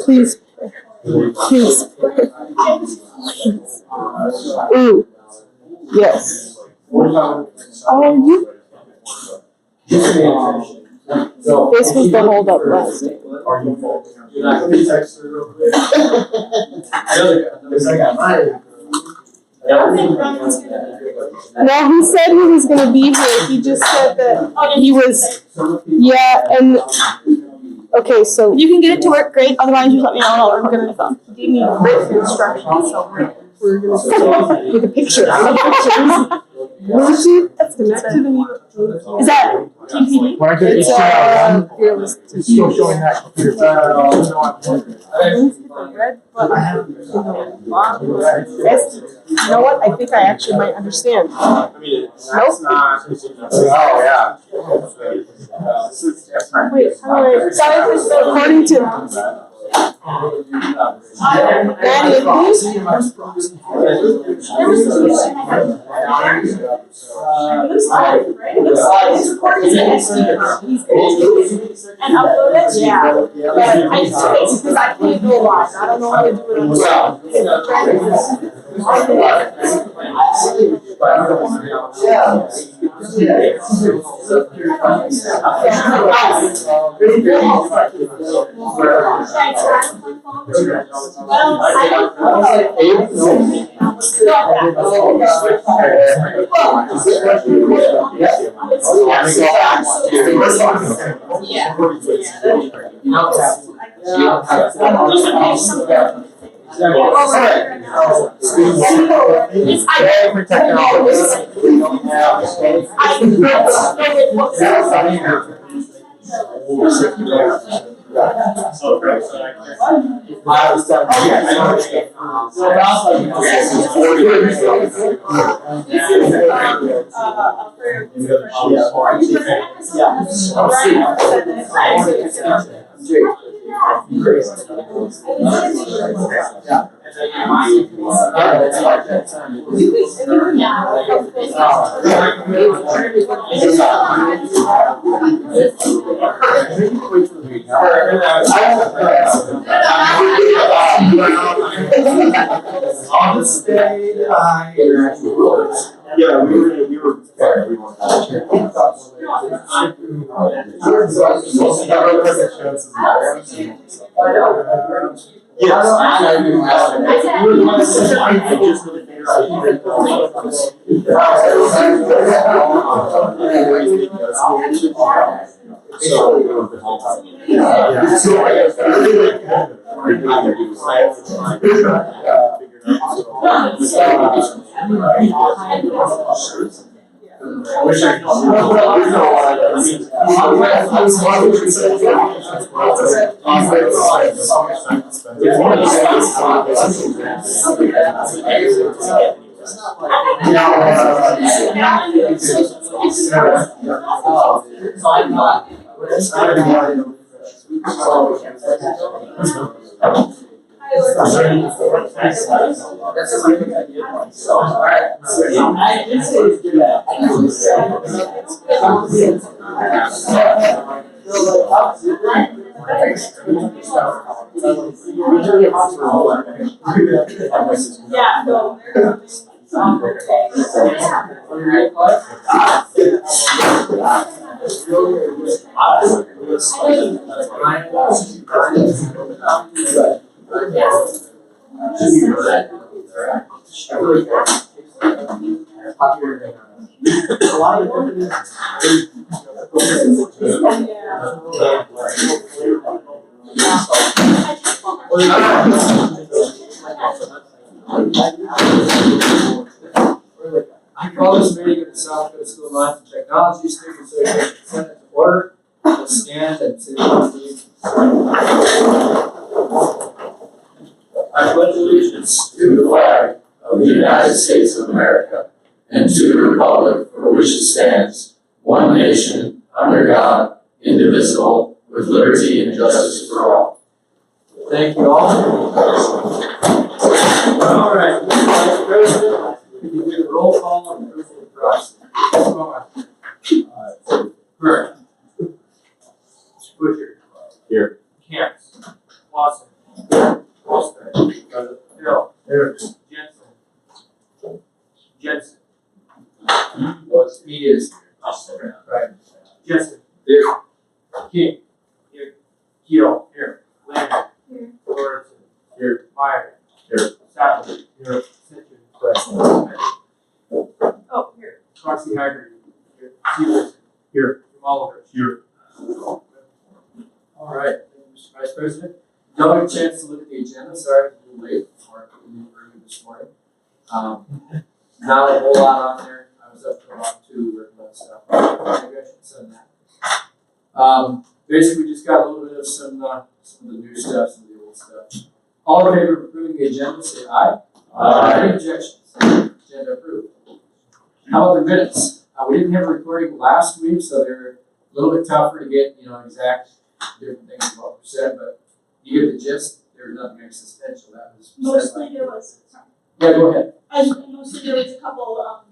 Please. Please. Please. Ooh. Yes. Oh, you. This was the holdup last day. No, he said he was going to be here. He just said that he was. Yeah, and. Okay, so. You can get it to work, great. Otherwise, just let me know and I'll get it on the phone. Gave me written instructions, so we're going to take a picture. That's connected to the. Is that TPD? It's Fearless. It's still showing that computer. Red, but I have you know what? I think I actually might understand. Nope. Oh, yeah. Wait, how do I? Sorry, according to. Maddie, please. His recording is an SD card. He's going to take it and upload it. Yeah. But I just take it because I can't do a lot. I don't know how to do it on the Well, I don't On this day, I interact with robots. Yeah, we were. I call this meeting of the South Dakota School of Science and Technology Student Association Senate to order. We'll stand and say I pledge allegiance to the flag of the United States of America and to the republic for which it stands, one nation, under God, indivisible, with liberty and justice for all. Thank you all. All right, Vice President, can you do a roll call and proof of the process? Correct. Butcher. Here. Camps. Lawson. Holster. Hill. Jensen. Well, he is. Right. Jensen. Here. King. Here. Keel. Here. Lander. Here. Lawrence. Here. Meyer. Here. Savage. Here. Simpson. Oh, here. Roxy Haggard. Here. Seaver. Here. Oliver. Here. All right, thank you, Mr. Vice President. Y'all had a chance to look at the agenda. Sorry it's a little late. Mark didn't bring it this morning. Not a whole lot on there. I was up to about 2 working on stuff. Maybe I should send that. Basically, we just got a little bit of some of the new stuff, some of the old stuff. All in favor of approving the agenda, say aye. Any objections? Agenda approved. How about the minutes? We didn't have a recording last week, so they're a little bit tougher to get, exact different things of what was said, but you get the gist. There was nothing existential that was said. Mostly there was, sorry. Yeah, go ahead. Mostly there was a couple,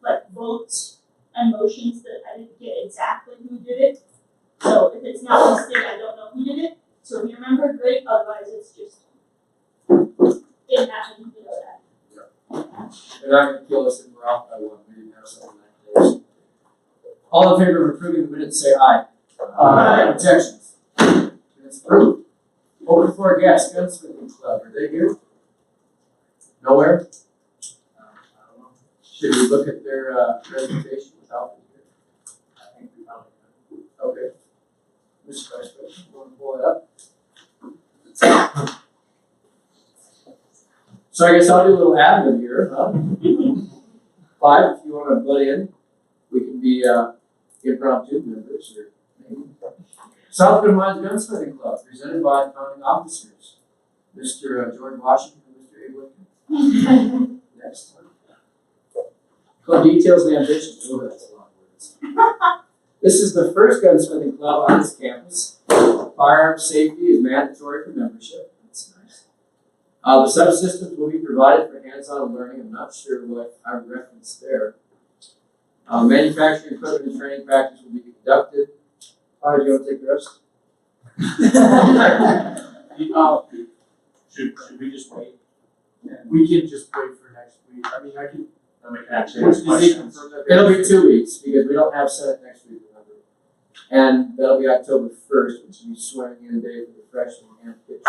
like votes and motions that I didn't get exactly who did it. So if it's not listed, I don't know who did it. So if you remember, great, otherwise it's just, didn't happen, you know that. They're not going to kill us if we're off by 1. We didn't have something that close. All in favor of approving the minutes, say aye. Aye. Objections? Minutes approved. Open floor gas gunsmithing club, are they here? Nowhere? I don't know. Should we look at their presentation without them here? I think we probably could. Okay. Mr. Vice President, you want to pull it up? So I guess I'll do a little admin here, huh? 5, if you want to butt in, we can be impromptu members or maybe. South Dakota Mines Gunsmithing Club, presented by founding officers, Mr. George Washington and Mr. Abe Lincoln. Next one. Club details and ambitions. Oh, that's a lot of words. This is the first gunsmithing club on this campus. Firearm safety is mandatory for membership. That's nice. The subsystems will be provided for hands-on learning. I'm not sure what I referenced there. Manufacturing equipment and training practice will be conducted. Do you want to take the rest? Should we just wait? We can just wait for next week. I mean, I can. Then we can actually Does ask he questions. confirm that? It'll be 2 weeks because we don't have Senate next week, remember? And that'll be October 1st, which will be swearing in day for the freshman and pitchers.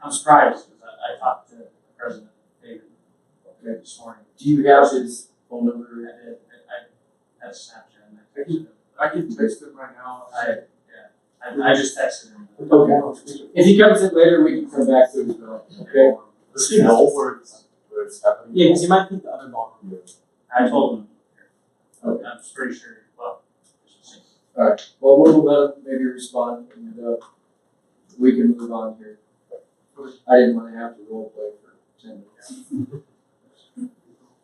I'm surprised because I talked to President David this morning. Do you have his phone number? I had Snapchat and I texted him. I can text him right now. I just texted him. Okay. If he comes in later, we can come back to it as well. Okay. Does he know where it's happening? Yeah, because you might think the other ball. I told him. Okay. I'm pretty sure. Well, Well, we'll let him maybe respond and we can move on here. I didn't want to have to role play for 10 minutes.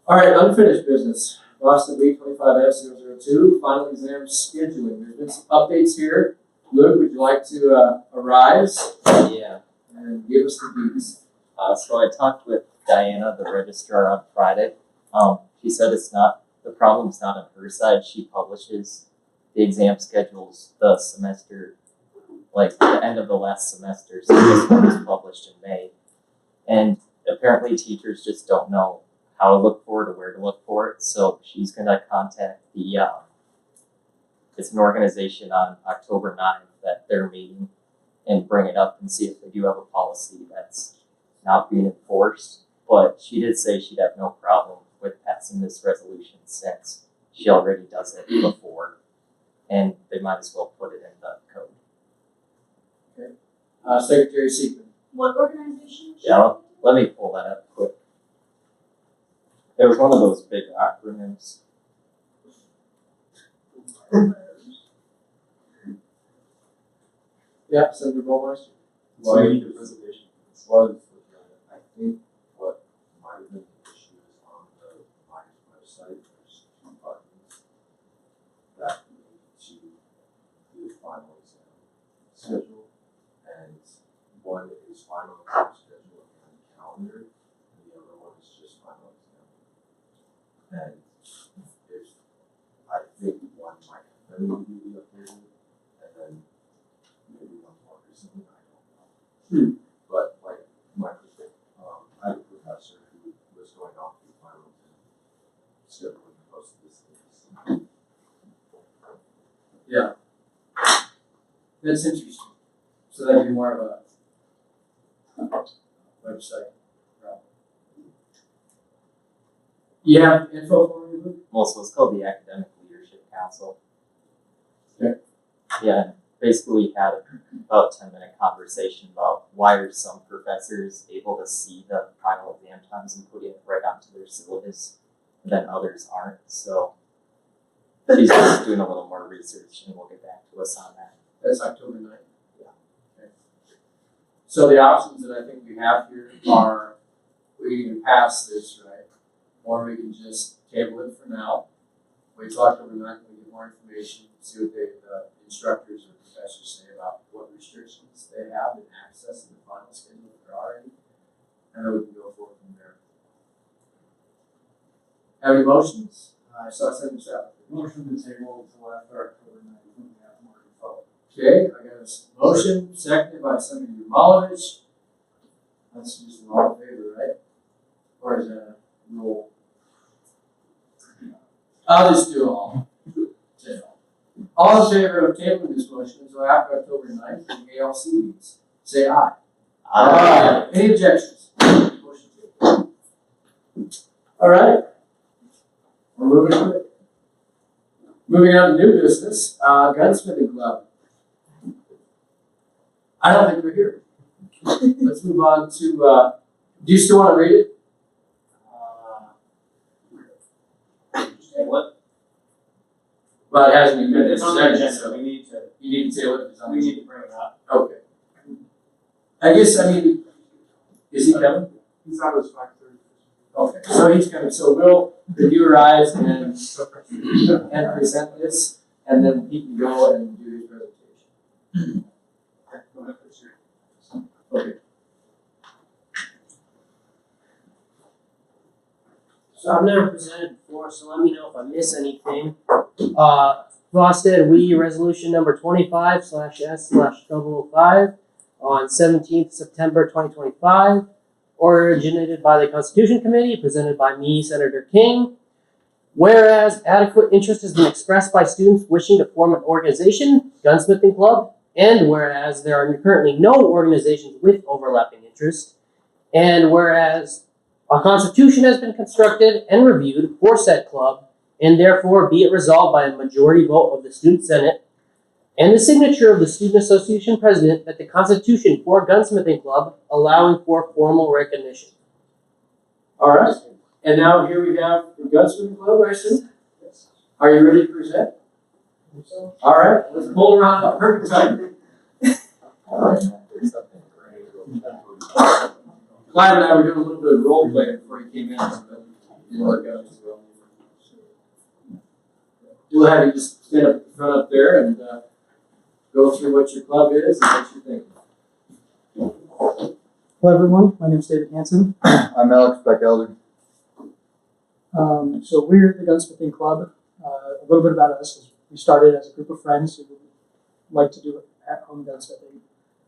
All right, unfinished business. Boston B25F002, final exam scheduling. There's been some updates here. Luke, would you like to arise Yeah. and give us the deets? So I talked with Diana, the registrar, on Friday. She said the problem's not on her side. She publishes the exam schedules the semester, like the end of the last semester. So this one was published in May. And apparently teachers just don't know how to look for it or where to look for it. So she's gonna contact it's an organization on October 9th that they're meeting and bring it up and see if they do have a policy that's not being enforced. But she did say she'd have no problem with passing this resolution since she already does it before. And they might as well put it in the code. Secretary Seekman. What organization? Yeah, let me pull that up quick. It was one of those big acronyms. Yeah, Senator Bowmeister. So you need the presentation. Was, I think what might have been the issue is on the Lions website, there's 2 buttons that link to the final exam schedule. And one is final exam schedule and calendar, and the other one is just final exam. And if, I think one might have been immediately updated, and But like my, I had a professor who was going off the finals and scheduling most of this things. Yeah. That's interesting. So that'd be more of a website. You have info for me, Luke? Well, so it's called the Academic Leadership Council. Okay. Yeah, basically we had about a 10-minute conversation about why are some professors able to see the final exam times and putting it right onto their syllabus, and then others aren't. So she's just doing a little more research and we'll get back to us on that. That's October 9th. Yeah. Okay. So the options that I think we have here are we can pass this, right? Or we can just table it for now. Wait till October 9th when we get more information, see what the instructors or professors say about what restrictions they have in accessing the final schedule if there are any. And then we can go forward from there. Have any motions? I saw something out. Motion to table until after October 9th when we have more info. Okay, I got a motion, seconded by Senator Yamalovich. That's just an all in favor, right? Or is that a rule? I'll just do all. All in favor of tabling this motion until after October 9th when the ALC meets, say aye. Aye. Any objections? Motion tabled. All right. We're moving quick. Moving on to new business, Gunsmithing Club. I don't think we're here. Let's move on to, do you still want to read it? What? Well, it hasn't even been It's on the presented, agenda, so we need to, you need to say what it's on. we need to bring it up. Okay. I guess, I mean, is he coming? He thought it was 5:30. Okay, so he's coming, so we'll review our eyes and present this, and then he can go and do his presentation. Okay. So I've never presented before, so let me know if I miss anything. Vostead WE Resolution number 25/S/005 on 17th September 2025, originated by the Constitution Committee, presented by me, Senator King. Whereas adequate interest has been expressed by students wishing to form an organization, Gunsmithing Club, and whereas there are currently no organizations with overlapping interest, and whereas a constitution has been constructed and reviewed for said club, and therefore be it resolved by a majority vote of the Student Senate and the signature of the Student Association President that the Constitution for Gunsmithing Club allowing for formal recognition. All right, and now here we have the Gunsmithing Club, I assume? Are you ready to present? All right, let's pull around the perfect time. Clive and I were doing a little bit of role play before he came in, but it didn't work out as well. We'll have you just stand up in front up there and go through what your club is and what you're thinking. Hello everyone, my name is David Hansen. I'm Alex Beck-Elder. So we're the Gunsmithing Club. A little bit about us is we started as a group of friends who like to do at-home gunsmithing.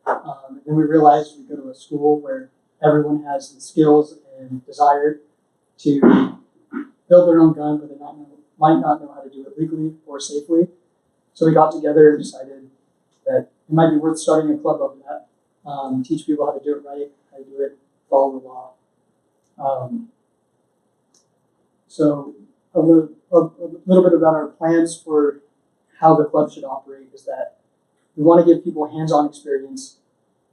And then we realized we go to a school where everyone has the skills and desire to build their own gun, but they might not know how to do it legally or safely. So we got together and decided that it might be worth starting a club of that. Teach people how to do it right, how to do it, follow the law. So a little bit about our plans for how the club should operate is that we want to give people hands-on experience.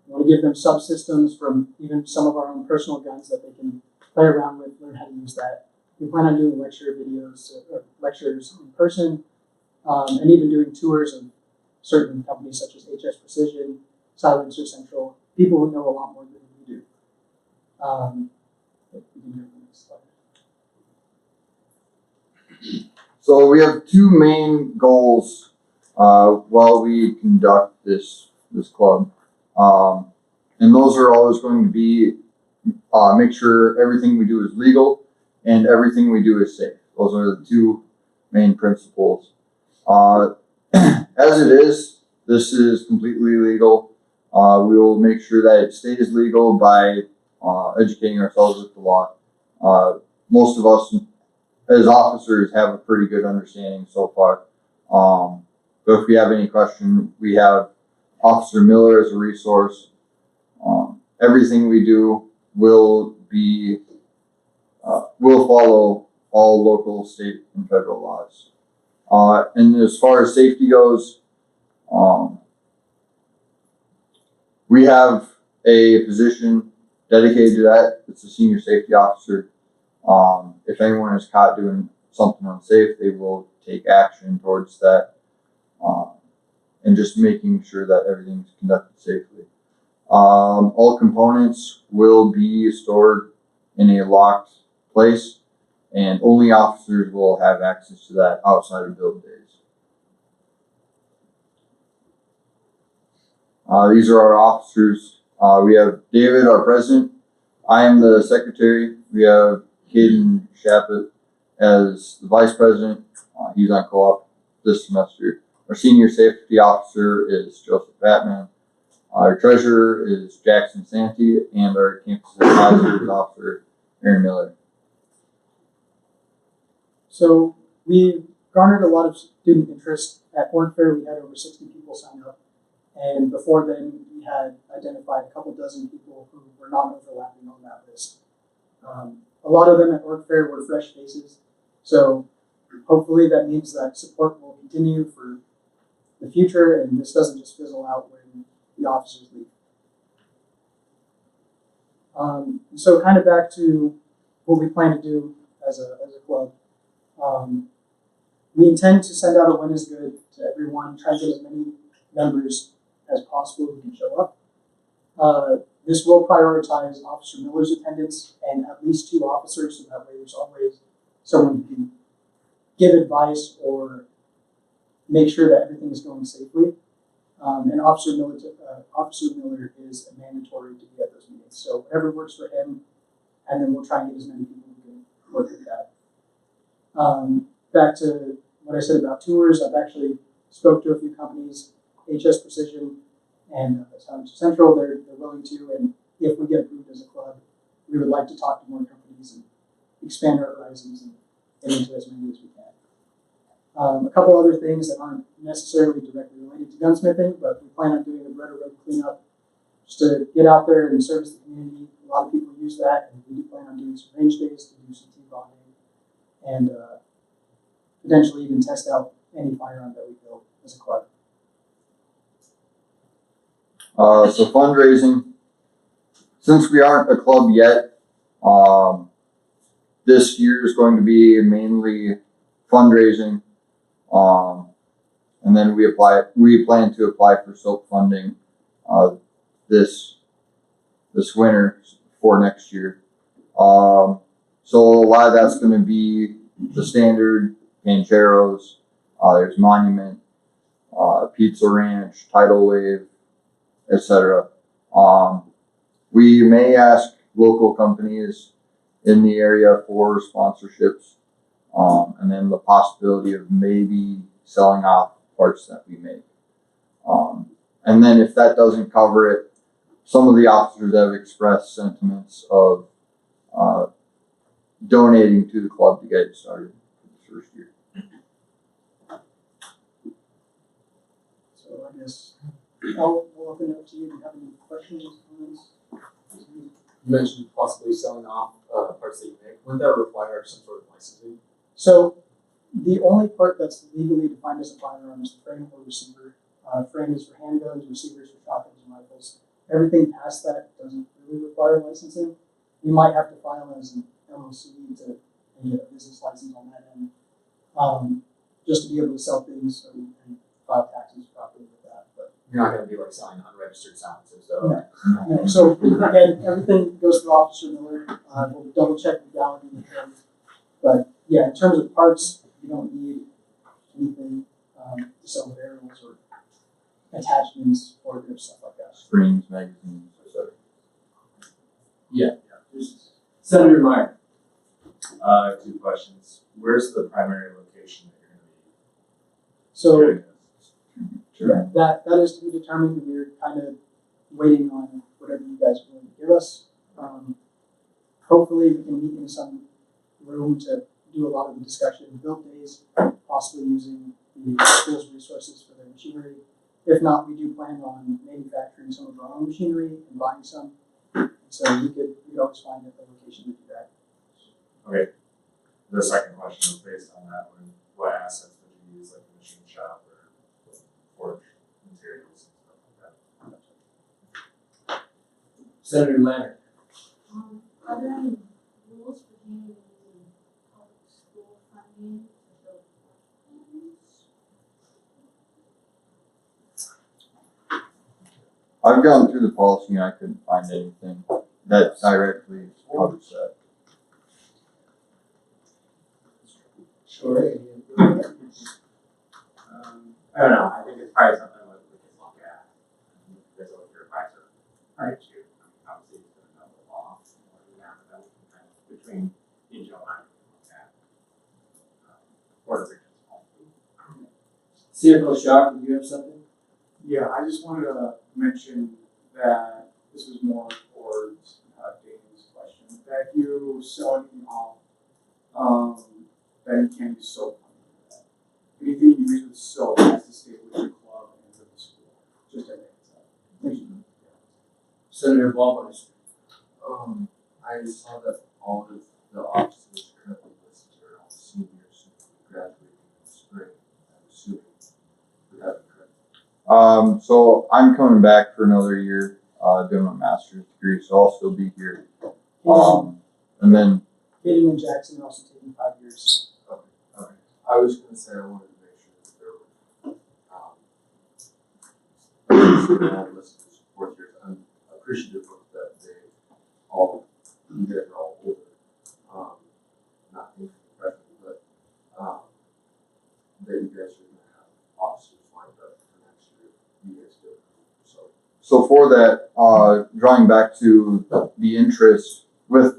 We want to give them subsystems from even some of our own personal guns that they can play around with, learn how to use that. We plan on doing lecture videos or lectures in person, and even doing tours of certain companies such as HS Precision, Silencer Central, people who know a lot more than we do. We can do the next slide. So we have two main goals while we conduct this club. And those are always going to be make sure everything we do is legal and everything we do is safe. Those are the two main principles. As it is, this is completely legal. We will make sure that it stays legal by educating ourselves with the law. Most of us as officers have a pretty good understanding so far. But if we have any question, we have Officer Miller as a resource. Everything we do will follow all local, state, and federal laws. And as far as safety goes, we have a position dedicated to that. It's a senior safety officer. If anyone is caught doing something unsafe, they will take action towards that, and just making sure that everything's conducted safely. All components will be stored in a locked place, and only officers will have access to that outside of build days. These are our officers. We have David, our president. I am the secretary. We have Caden Shappett as the vice president. He's on co-op this semester. Our senior safety officer is Joseph Batman. Our treasurer is Jackson Santee, and our campus advisor officer Aaron Miller. So we garnered a lot of student interest at Org Fair. We had over 60 people sign up, and before then we had identified a couple dozen people who were not overlapping on that list. A lot of them at Org Fair were fresh faces, so hopefully that means that support will continue for the future, and this doesn't just fizzle out when the officers leave. So kind of back to what we plan to do as a club. We intend to send out a when is good to everyone, try to get as many members as possible who can show up. This will prioritize Officer Miller's attendance and at least 2 officers, so that way there's always someone who can give advice or make sure that everything is going safely. And Officer Miller is a mandatory to be at those meetings. So whatever works for him, and then we'll try and get as many people who can work with that. Back to what I said about tours, I've actually spoke to a few companies, HS Precision and Sound Central. They're willing to, and if we get approved as a club, we would like to talk to more companies and expand our horizons and get into as many as we can. A couple other things that aren't necessarily directly related to gunsmithing, but we plan on doing a Red Road cleanup just to get out there and service the community. A lot of people use that, and we do plan on doing some range days to do some team bonding and potentially even test out any firearm that we build as a club. So fundraising, since we aren't a club yet, this year is going to be mainly fundraising. And then we plan to apply for SOAP funding, this winter for next year. So a lot of that's going to be the standard Pancheros, there's Monument, Pizza Ranch, Tidal Wave, etc. We may ask local companies in the area for sponsorships, and then the possibility of maybe selling off parts that we make. And then if that doesn't cover it, some of the officers have expressed sentiments of donating to the club to get it started for the first year. So I guess I'll open it up to you. Do you have any questions, comments? You mentioned possibly selling off parts that you make. Wouldn't that require some sort of licensing? So the only part that's legally defined as a firearm is the frame or receiver. Frame is for handguns, receivers for shotguns and rifles. Everything past that doesn't really require licensing. You might have to file as an LLC to get a business license on that end, just to be able to sell things and file taxes properly with that. But You're not going to be like selling unregistered silencers, though. no. So again, everything goes through Officer Miller. We'll double check legality with him. But yeah, in terms of parts, you don't need anything to sell barrels or attachments or stuff like that. Screens, magazines, etc. Senator Meyer, 2 questions. Where's the primary location that you're So going to be doing this? Sure. that is to be determined. We're kind of waiting on whatever you guys are willing to give us. Hopefully we can meet in some room to do a lot of the discussion in build days, possibly using the school's resources for their machinery. If not, we do plan on manufacturing some of our own machinery and buying some. So we could always find a location to do that. Okay. The second question was based on that one. What assets would you use, like a machine shop or forge materials and stuff like that? Senator Leonard. Are there any rules pertaining to using public school funding to build plans? I've gone through the policy and I couldn't find anything that directly covers that. Sure. I don't know, I think it's probably something that we can look at. There's a your advisor, right, to, obviously, it's gonna know the law, or you have that we can kind of, between you and Joe and I, we can look at. Puerto Rican. CFO Shaw, did you have something? Yeah, I just wanted to mention that this was more towards Damon's question. That if you sell anything off, that you can't use soap. Anything you use with soap has to stay with your club and with the school. Just everything. Senator Baldwin. I saw that all of the officers currently listed are all seniors who graduating in the spring. I'm assuming would have been correct. So I'm coming back for another year, doing my master's degree, so I'll still be here. And then, Hayden and Jackson are also taking 5 years. Okay. I was gonna say I wanted to make sure that there were all listed as fourth years. I'm appreciative of that they all, you guys are all older. Not thinking freshman, but that you guys are gonna have officers lined up for next year. You guys do. so for that, drawing back to the interest, with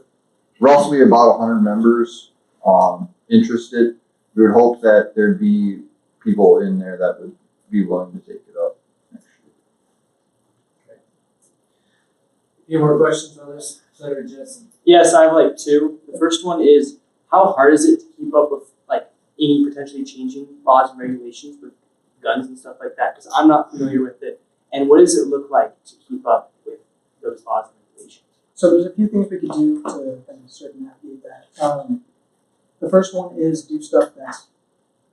roughly about 100 members interested, we would hope that there'd be people in there that would be willing to take it up next year. Any more questions on this? Senator Jensen. Yes, I have like two. The first one is, how hard is it to keep up with like any potentially changing laws and regulations with guns and stuff like that? Because I'm not familiar with it. And what does it look like to keep up with those laws and regulations? So there's a few things we could do to kind of circumnavigate that. The first one is do stuff that's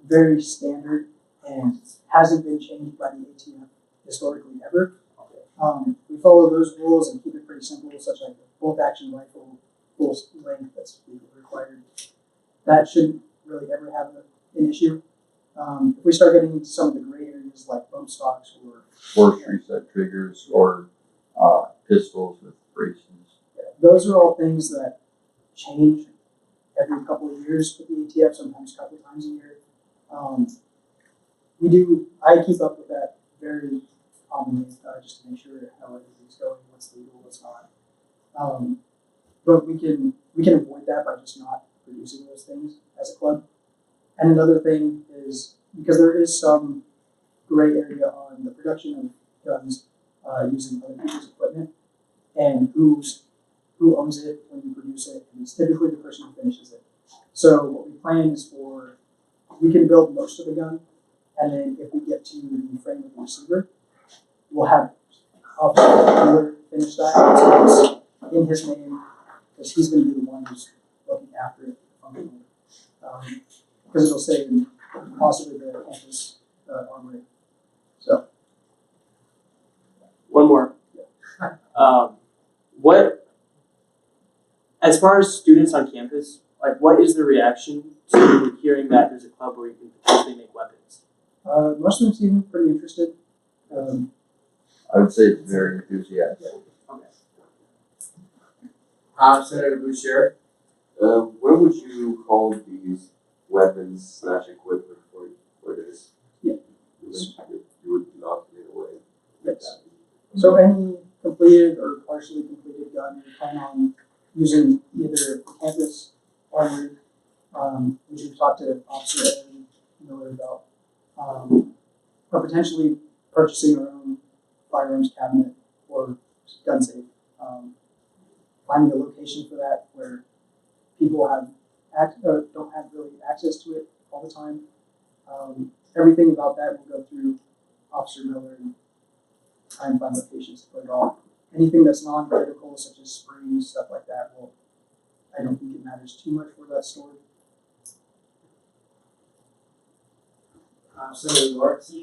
very standard and hasn't been changed by the ATF historically ever. We follow those rules and keep it pretty simple, such like a bolt action rifle, full length that's legally required. That shouldn't really ever have an issue. If we start getting into some of the gray areas like bump stocks or Forestry set triggers or pistols with bracings. those are all things that change every couple of years with the ATF, sometimes a couple of times a year. I keep up with that very commonly, just to make sure how everything's going, what's legal, what's not. But we can avoid that by just not producing those things as a club. And another thing is, because there is some gray area on the production of guns using other people's equipment, and who owns it when you produce it, and it's typically the person who finishes it. So what we plan is we can build most of the gun, and then if we get to the frame of the receiver, we'll have Officer Miller finish that, so it's in his name, because he's going to be the one who's looking after it functionally. Because it'll say possibly the campus armory. So. One more. As far as students on campus, like what is the reaction to hearing that there's a club where you can potentially make weapons? Most of them seem pretty interested. I would say it's very enthusiastic. Senator Boucher. When would you call these weapons / equipment for this? Yeah. You would not give it away. Yes. So any completed or partially completed gun, we plan on using either campus armory, which we've talked to Officer Aaron Miller about, or potentially purchasing our own firearms cabinet or gun safe. Finding a location for that where people have don't have really access to it all the time. Everything about that will go through Officer Miller and try and find locations to put it on. Anything that's non-critical, such as springs, stuff like that, I don't think it matters too much where that's stored. Senator Lawrence?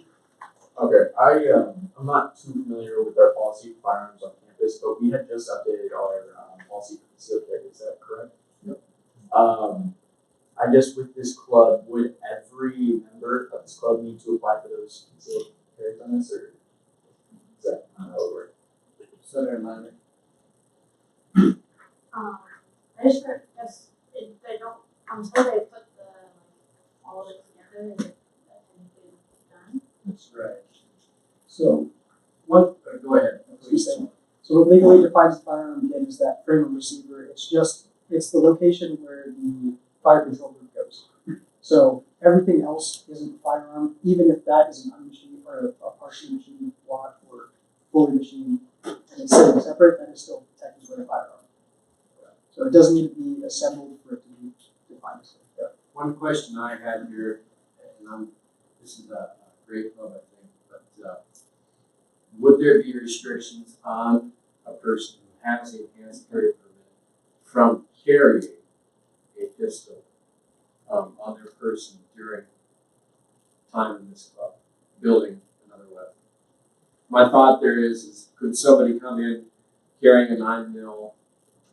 Okay, I'm not too familiar with our policy for firearms on campus, but we had just updated our policy for concealed carry. Is that correct? Yep. I guess with this club, would every member of this club need to apply for those concealed carry permits, or is that not how it works? Senator Lyman? I just heard, yes, they don't, until they put all of it together, and anything done. That's right. So Go ahead, please. So what legally defines a firearm again is that frame of receiver. It's the location where the fire control group goes. So everything else isn't a firearm, even if that is an unmachined or a partially machined block or fully machined and it's sitting separate, that is still technically a firearm. So it doesn't need to be assembled for it to be defined as a firearm. One question I had here, and this is a great club, I think, but would there be restrictions on a person who has a enhanced carry permit from carrying a pistol on their person during time in this club, building another weapon? My thought there is could somebody come in carrying a 9mm,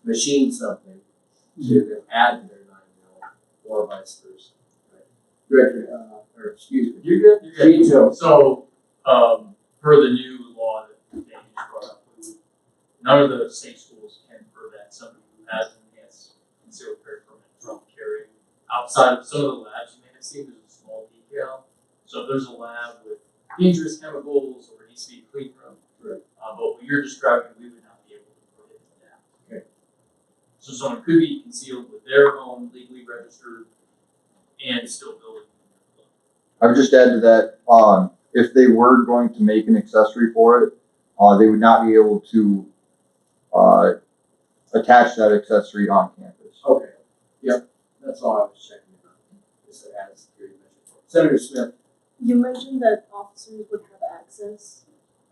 machine something to then add to their 9mm, or vice versa? Right? Director, or excuse me. You're good. Veto. So, per the new law that Danny just brought up, none of the state schools can prevent somebody who has an enhanced concealed carry permit from carrying outside of some of the labs. You may have seen there's a small detail. So if there's a lab with dangerous chemicals or needs to be clean room, right. But what you're describing, we would not be able to prohibit that. Okay. So someone could be concealed with their own legally registered and still building. I would just add to that, if they were going to make an accessory for it, they would not be able to attach that accessory on campus. Okay. Yep. That's all I was checking on. Just to add security measures. Senator Smith. You mentioned that officers would have access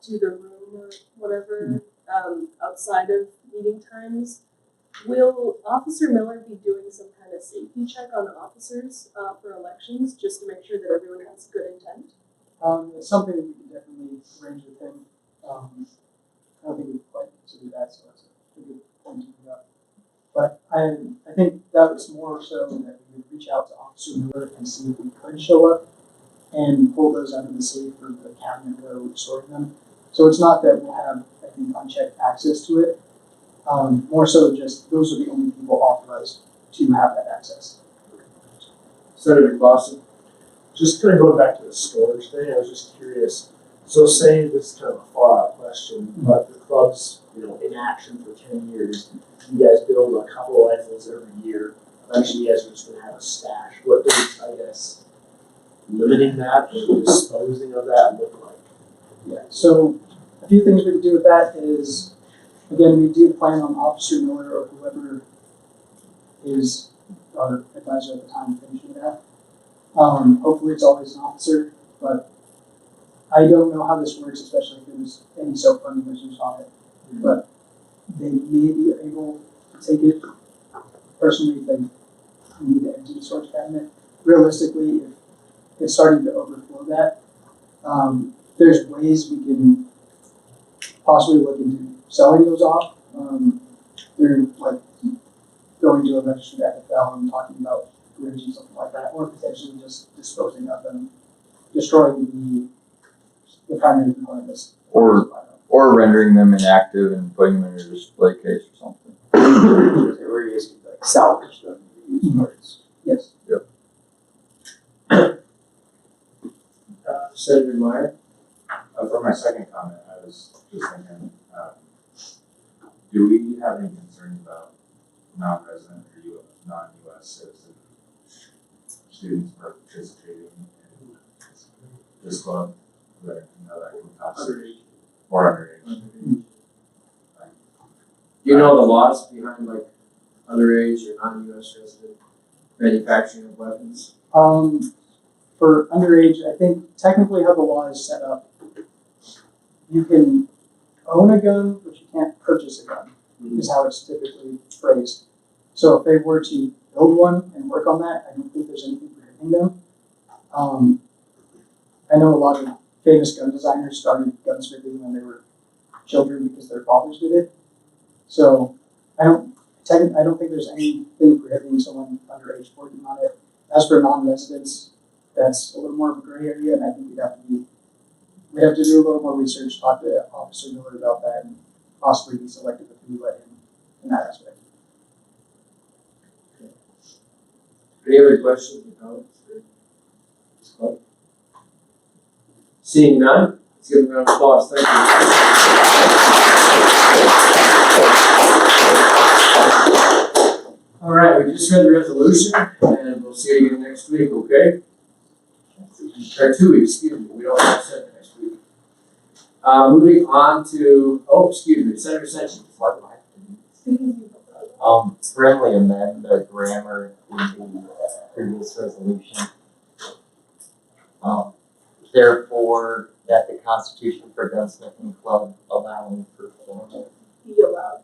to the room or whatever outside of meeting times. Will Officer Miller be doing some kind of safety check on officers for elections just to make sure that everyone has good intent? It's something that we can definitely arrange with him. I don't think we've quite considered that, so that's a good point to bring up. But I think that was more so that we would reach out to Officer Miller and see if we could show up and pull those out of the safe or the cabinet where we're storing them. So it's not that we'll have, I think, unchecked access to it. More so just those are the only people authorized to have that access. Senator Clausen. Just kind of going back to the storage thing, I was just curious. So say this is kind of a far out question, but the club's, in action for 10 years. You guys build a couple of rifles every year. Eventually you guys are just gonna have a stash. What does, I guess, limiting that or disposing of that look like? Yeah, so a few things we can do with that is, again, we do plan on Officer Miller or whoever is our advisor at the time finishing that. Hopefully it's always an officer, but I don't know how this works, especially if there's any soap funding issues on it. But they may be able to take it personally if they need to empty the storage cabinet. Realistically, if it's starting to overflow that, there's ways we can possibly look into selling those off. They're like going to a registered FFL and talking about grids and something like that, or potentially just disposing of them, destroying the primary component. Or rendering them inactive and putting them in a display case or something. Where you guys can like salvage them, use parts. Yes. Yep. Senator Meyer. For my second comment, I was just thinking, do we have any concerns about non-resident or non-US citizen students participating in this club that, that can cost or underage? you know the laws behind like underage or non-US resident manufacturing of weapons? For underage, I think technically how the law is set up, you can own a gun, but you can't purchase a gun, is how it's typically phrased. So if they were to build one and work on that, I don't think there's anything prohibiting them. I know a lot of famous gun designers started gunsmithing when they were children because their fathers did it. So I don't think there's anything prohibiting someone underage working on it. As for non-residents, that's a little more of a gray area, and I think we'd have to do a little more research, talk to Officer Miller about that, and possibly be selective if we let him in that aspect. Any other questions or comments for this club? Seeing none, let's give them a round of applause. Thank you. All right, we just read the resolution, and we'll see you again next week, okay? Or 2 weeks, excuse me. We don't have to set next week. Moving on to, Senator Sessions. Friendly amend the grammar in the previous resolution. Therefore, that the Constitution for Gunsmithing Club allowing for formal. Be allowed.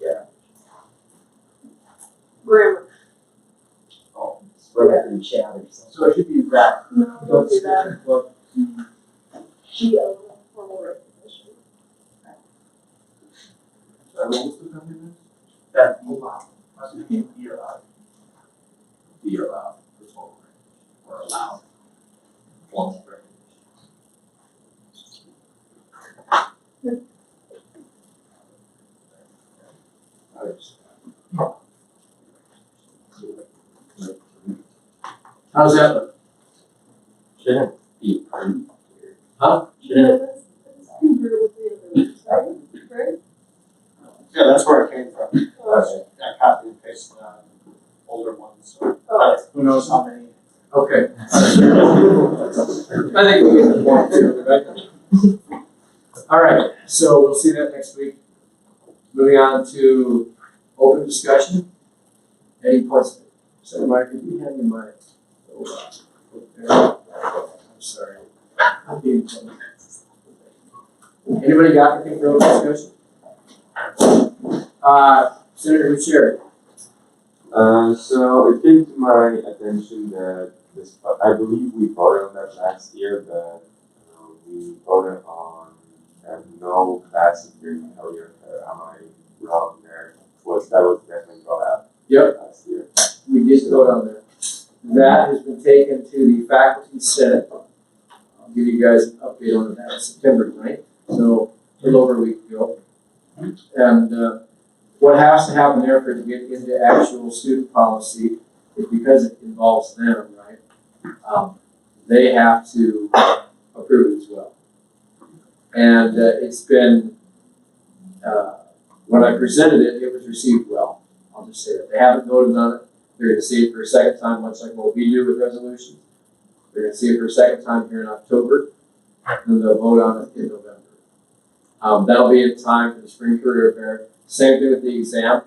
Yeah. Grammar. Oh, it's right in the chat or something. So it should be that. No, don't do that. Be allowed formal recognition. That allowed, must be allowed. Be allowed, for total range, or allowed. Formal range. How's that look? Shouldn't be approved here. Huh? Shouldn't That's congruent with the other ones, right? Yeah, that's where it came from. Oh, I copied and pasted on older ones, so oh, who knows how many. Okay. I think we get the point too, right? All right, so we'll see that next week. Moving on to open discussion. Any points? Senator Mike, could you hand me my book there? I'm sorry. I'm being funny. Anybody got anything for open discussion? Senator Gutierrez. So it came to my attention that this, I believe we voted on that last year, but we voted on no passive hearing failure. Am I wrong there? That was definitely brought out last year. We just voted on that. That has been taken to the faculty senate. I'll give you guys an update on that September 9th, so a little over a week ago. And what has to happen there for it to get into actual student policy is because it involves them, right? They have to approve it as well. And it's been, when I presented it, it was received well. I'll just say that. They haven't voted on it. They're going to see it for a second time, much like what we do with resolutions. They're going to see it for a second time here in October, and they'll vote on it in November. That'll be in time for the spring career fair. Same thing with the exam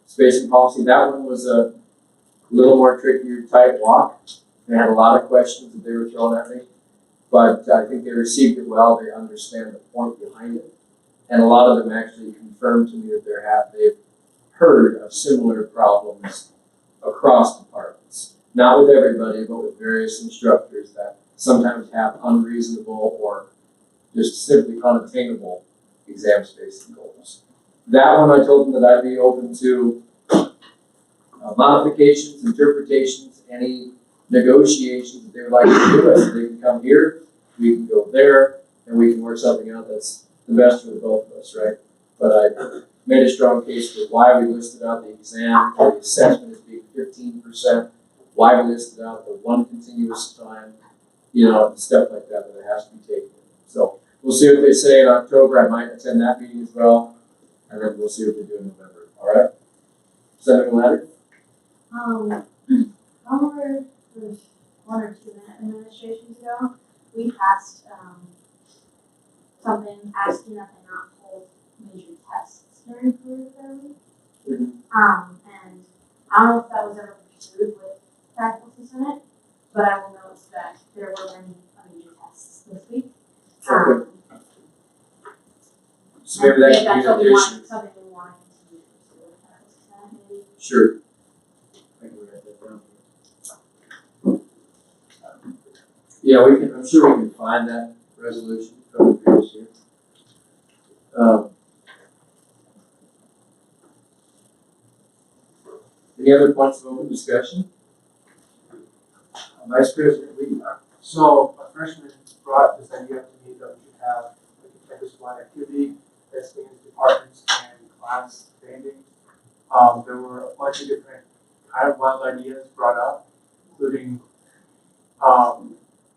spacing policy. That one was a little more trickier type walk. They had a lot of questions that they were throwing at me, but I think they received it well. They understand the point behind it, and a lot of them actually confirmed to me that they've heard of similar problems across departments. Not with everybody, but with various instructors that sometimes have unreasonable or just simply unattainable exam spacing goals. That one I told them that I'd be open to modifications, interpretations, any negotiations that they would like to do. I said they can come here, we can go there, and we can work something out that's the best for the both of us, right? But I made a strong case for why we listed out the exam or the assessment as being 15%, why we listed out the one continuous time, stuff like that that has to be taken. So we'll see what they say in October. I might attend that meeting as well, and then we'll see what they do in November. All right? Senator Latter? Over one or two administrations ago, we passed something asking that they not hold major tests during career fairly. And I don't know if that was ever pursued with faculty senate, but I will note that there were many major tests this week. Okay. So maybe that If could that's be what an we addition. want, something we want to continue to pursue with faculty senate, maybe. Sure. I can write that down. Yeah, I'm sure we can find that resolution from the previous year. Any other points of open discussion? Vice President Lee. So a freshman brought this idea up to me that we should have like a campus-wide activity that spans departments and class banding. There were a bunch of different kind of wild ideas brought up, including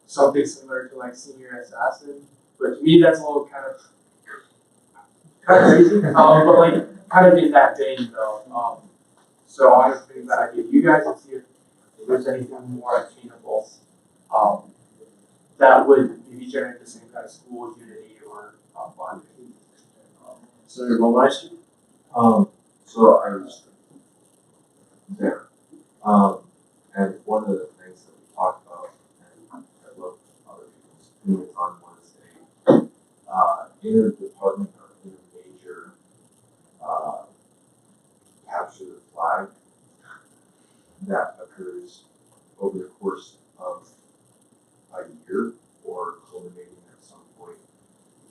something similar to like senior assassin. But to me, that's a little kind of crazy. But like kind of in that vein though. So I was thinking that idea to you guys and see if there's anything more attainable that would maybe generate the same kind of school unity or bonding. Senator Burmeister. So I was there. And one of the things that we talked about, and I love other people's opinions on, was a interdepartment or intermajor capture the flag that occurs over the course of a year or culminating at some point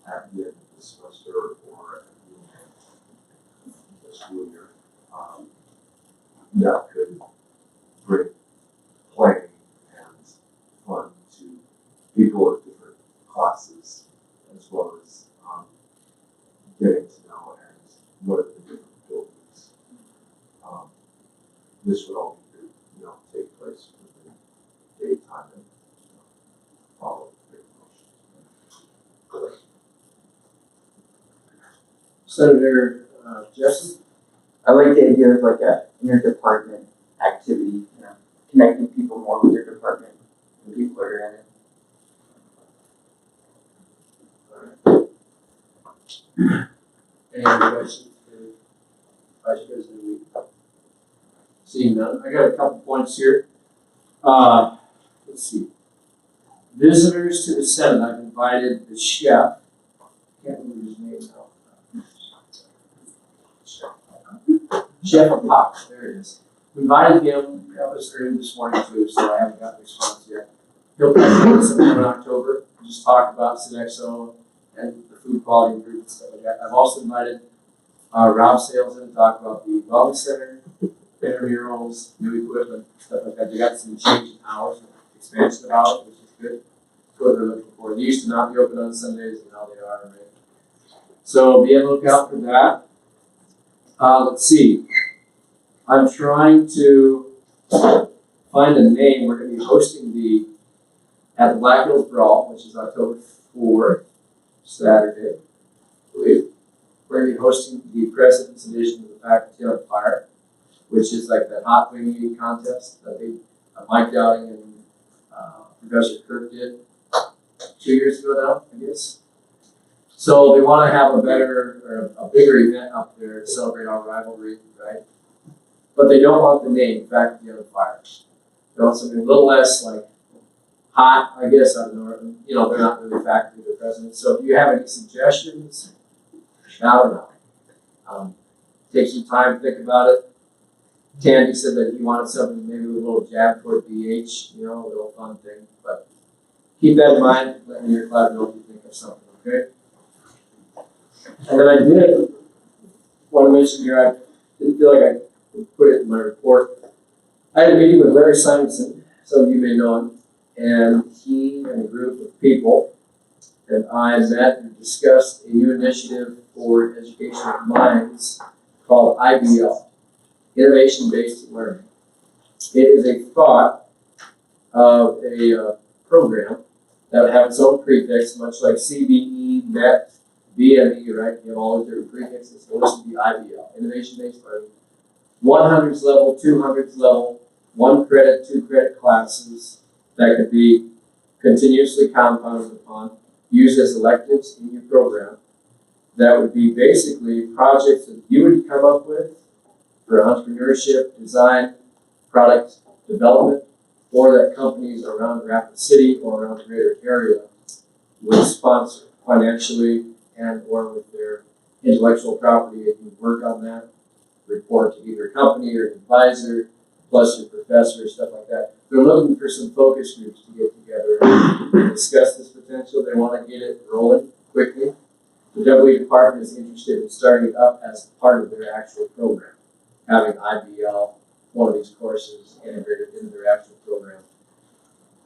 at the end of the semester or at the end of the school year. That could bring playing and fun to people of different classes, as well as getting to know and what are the different buildings. This would all need to, take place within daytime and follow the motion. Senator Jessup. I like the idea of like a interdepartment activity, connecting people more with your department and people that are in it. Any other questions for Vice President Lee? Seeing none, I got a couple points here. Let's see. Visitors to the Senate, I've invited the chef. Can't remember his name now. Chef of Pop, there it is. We invited him, that was early this morning too, so I haven't gotten a response yet. He'll be in September and October, just talk about Sodexo and the food quality improvements, stuff like that. I've also invited Rob Sales in to talk about the wellness center, intramurals, new equipment, stuff like that. They got some change in hours, expansion of hours, which is good. That's what they're looking for. They used to not be open on Sundays, and now they are, right? So be on the lookout for that. Let's see. I'm trying to find a name. We're going to be hosting at the Black Hills Brawl, which is October 4th, Saturday, I believe. We're going to be hosting the President's Edition of the Faculty on Fire, which is like the hot wing eating contest that Mike Dowding and Professor Kirk did 2 years ago now, I guess. So they want to have a bigger event up there to celebrate our rivalry, right? But they don't want the name Faculty on Fire. They want something a little less like hot, I guess. I don't know. They're not really faculty, they're presidents. So if you have any suggestions, shout them out. Take some time to think about it. Tandy said that he wanted something maybe with a little jab toward BH, a little fun thing. But keep that in mind. Let me your cloud know if you think of something, okay? And then I did want to mention here, I didn't feel like I would put it in my report. I had a meeting with Larry Simonson, some of you may know him, and he and a group of people and I met and discussed a new initiative for education of minds called IBL, Innovation-Based Learning. It is a thought of a program that would have its own prefix, much like CBE, MET, BME, right? You have all the different prefixes. So this would be IBL, Innovation-Based Learning. 100s level, 200s level, 1 credit, 2 credit classes that could be continuously compounded upon, used as electives in your program that would be basically projects that you would come up with for entrepreneurship, design, product development, or that companies around Rapid City or around the greater area would sponsor financially and or with their intellectual property. If you work on that, report to either a company or an advisor, plus your professor, stuff like that. They're looking for some focus groups to get together and discuss this potential. They want to get it rolling quickly. The W department is interested in starting it up as part of their actual program, having IBL, one of these courses, integrated into their actual program.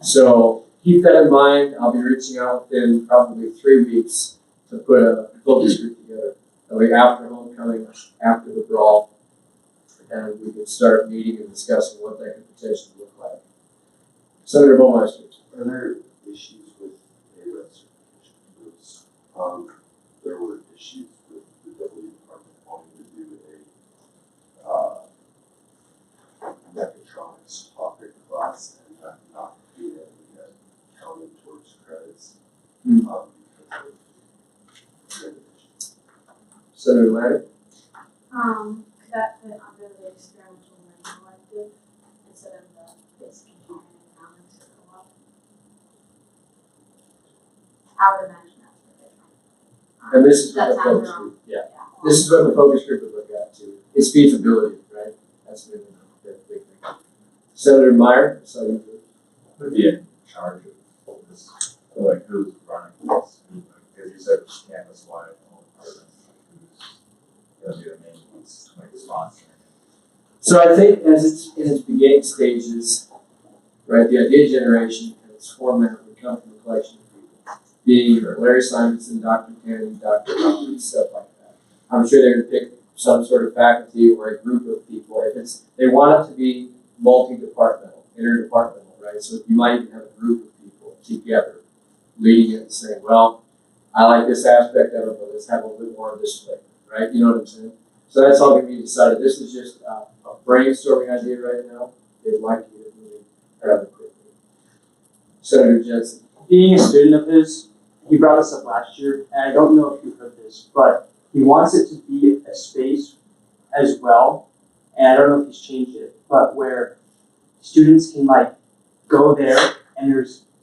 So keep that in mind. I'll be reaching out within probably 3 weeks to put a focus group together. That way after homecoming, after the brawl, and we can start meeting and discussing what that could potentially look like. Senator Baumeister. Are there issues with ARED certification? Because, there were issues with the W department wanting to do a mechatronics topic class and that not being able to get counted towards credits. Because of Senator Ladd. That fit under the experimental learning elective instead of the basic engineering and economics or co-op. I would imagine that's what they're And this is what That the sounds focus wrong. group, this is what the focus group would look at too. It's feasibility, right? That's the big thing. Senator Meyer, so you. Would be in charge of this, like who's running this, because you said campus-wide, all departments, who's gonna be the main ones, like sponsoring. So I think as it's in its beginning stages, right, the idea generation and its format would come from a collection of people, being Larry Simonson, Dr. Kennedy, Dr. Humphrey, stuff like that. I'm sure they would pick some sort of faculty or a group of people. If it's, they want it to be multi-departmental, interdepartmental, right? So you might even have a group of people together leading it and saying, well, I like this aspect of it, but let's have a little bit more of this flavor, right? You know what I'm saying? So that's all going to be decided. This is just a brainstorming idea right now. They'd like to get it moving rather quickly. Senator Jensen. Being a student of his, he brought this up last year, and I don't know if you've heard this, but he wants it to be a space as well, and I don't know if he's changed it, but where students can like go there and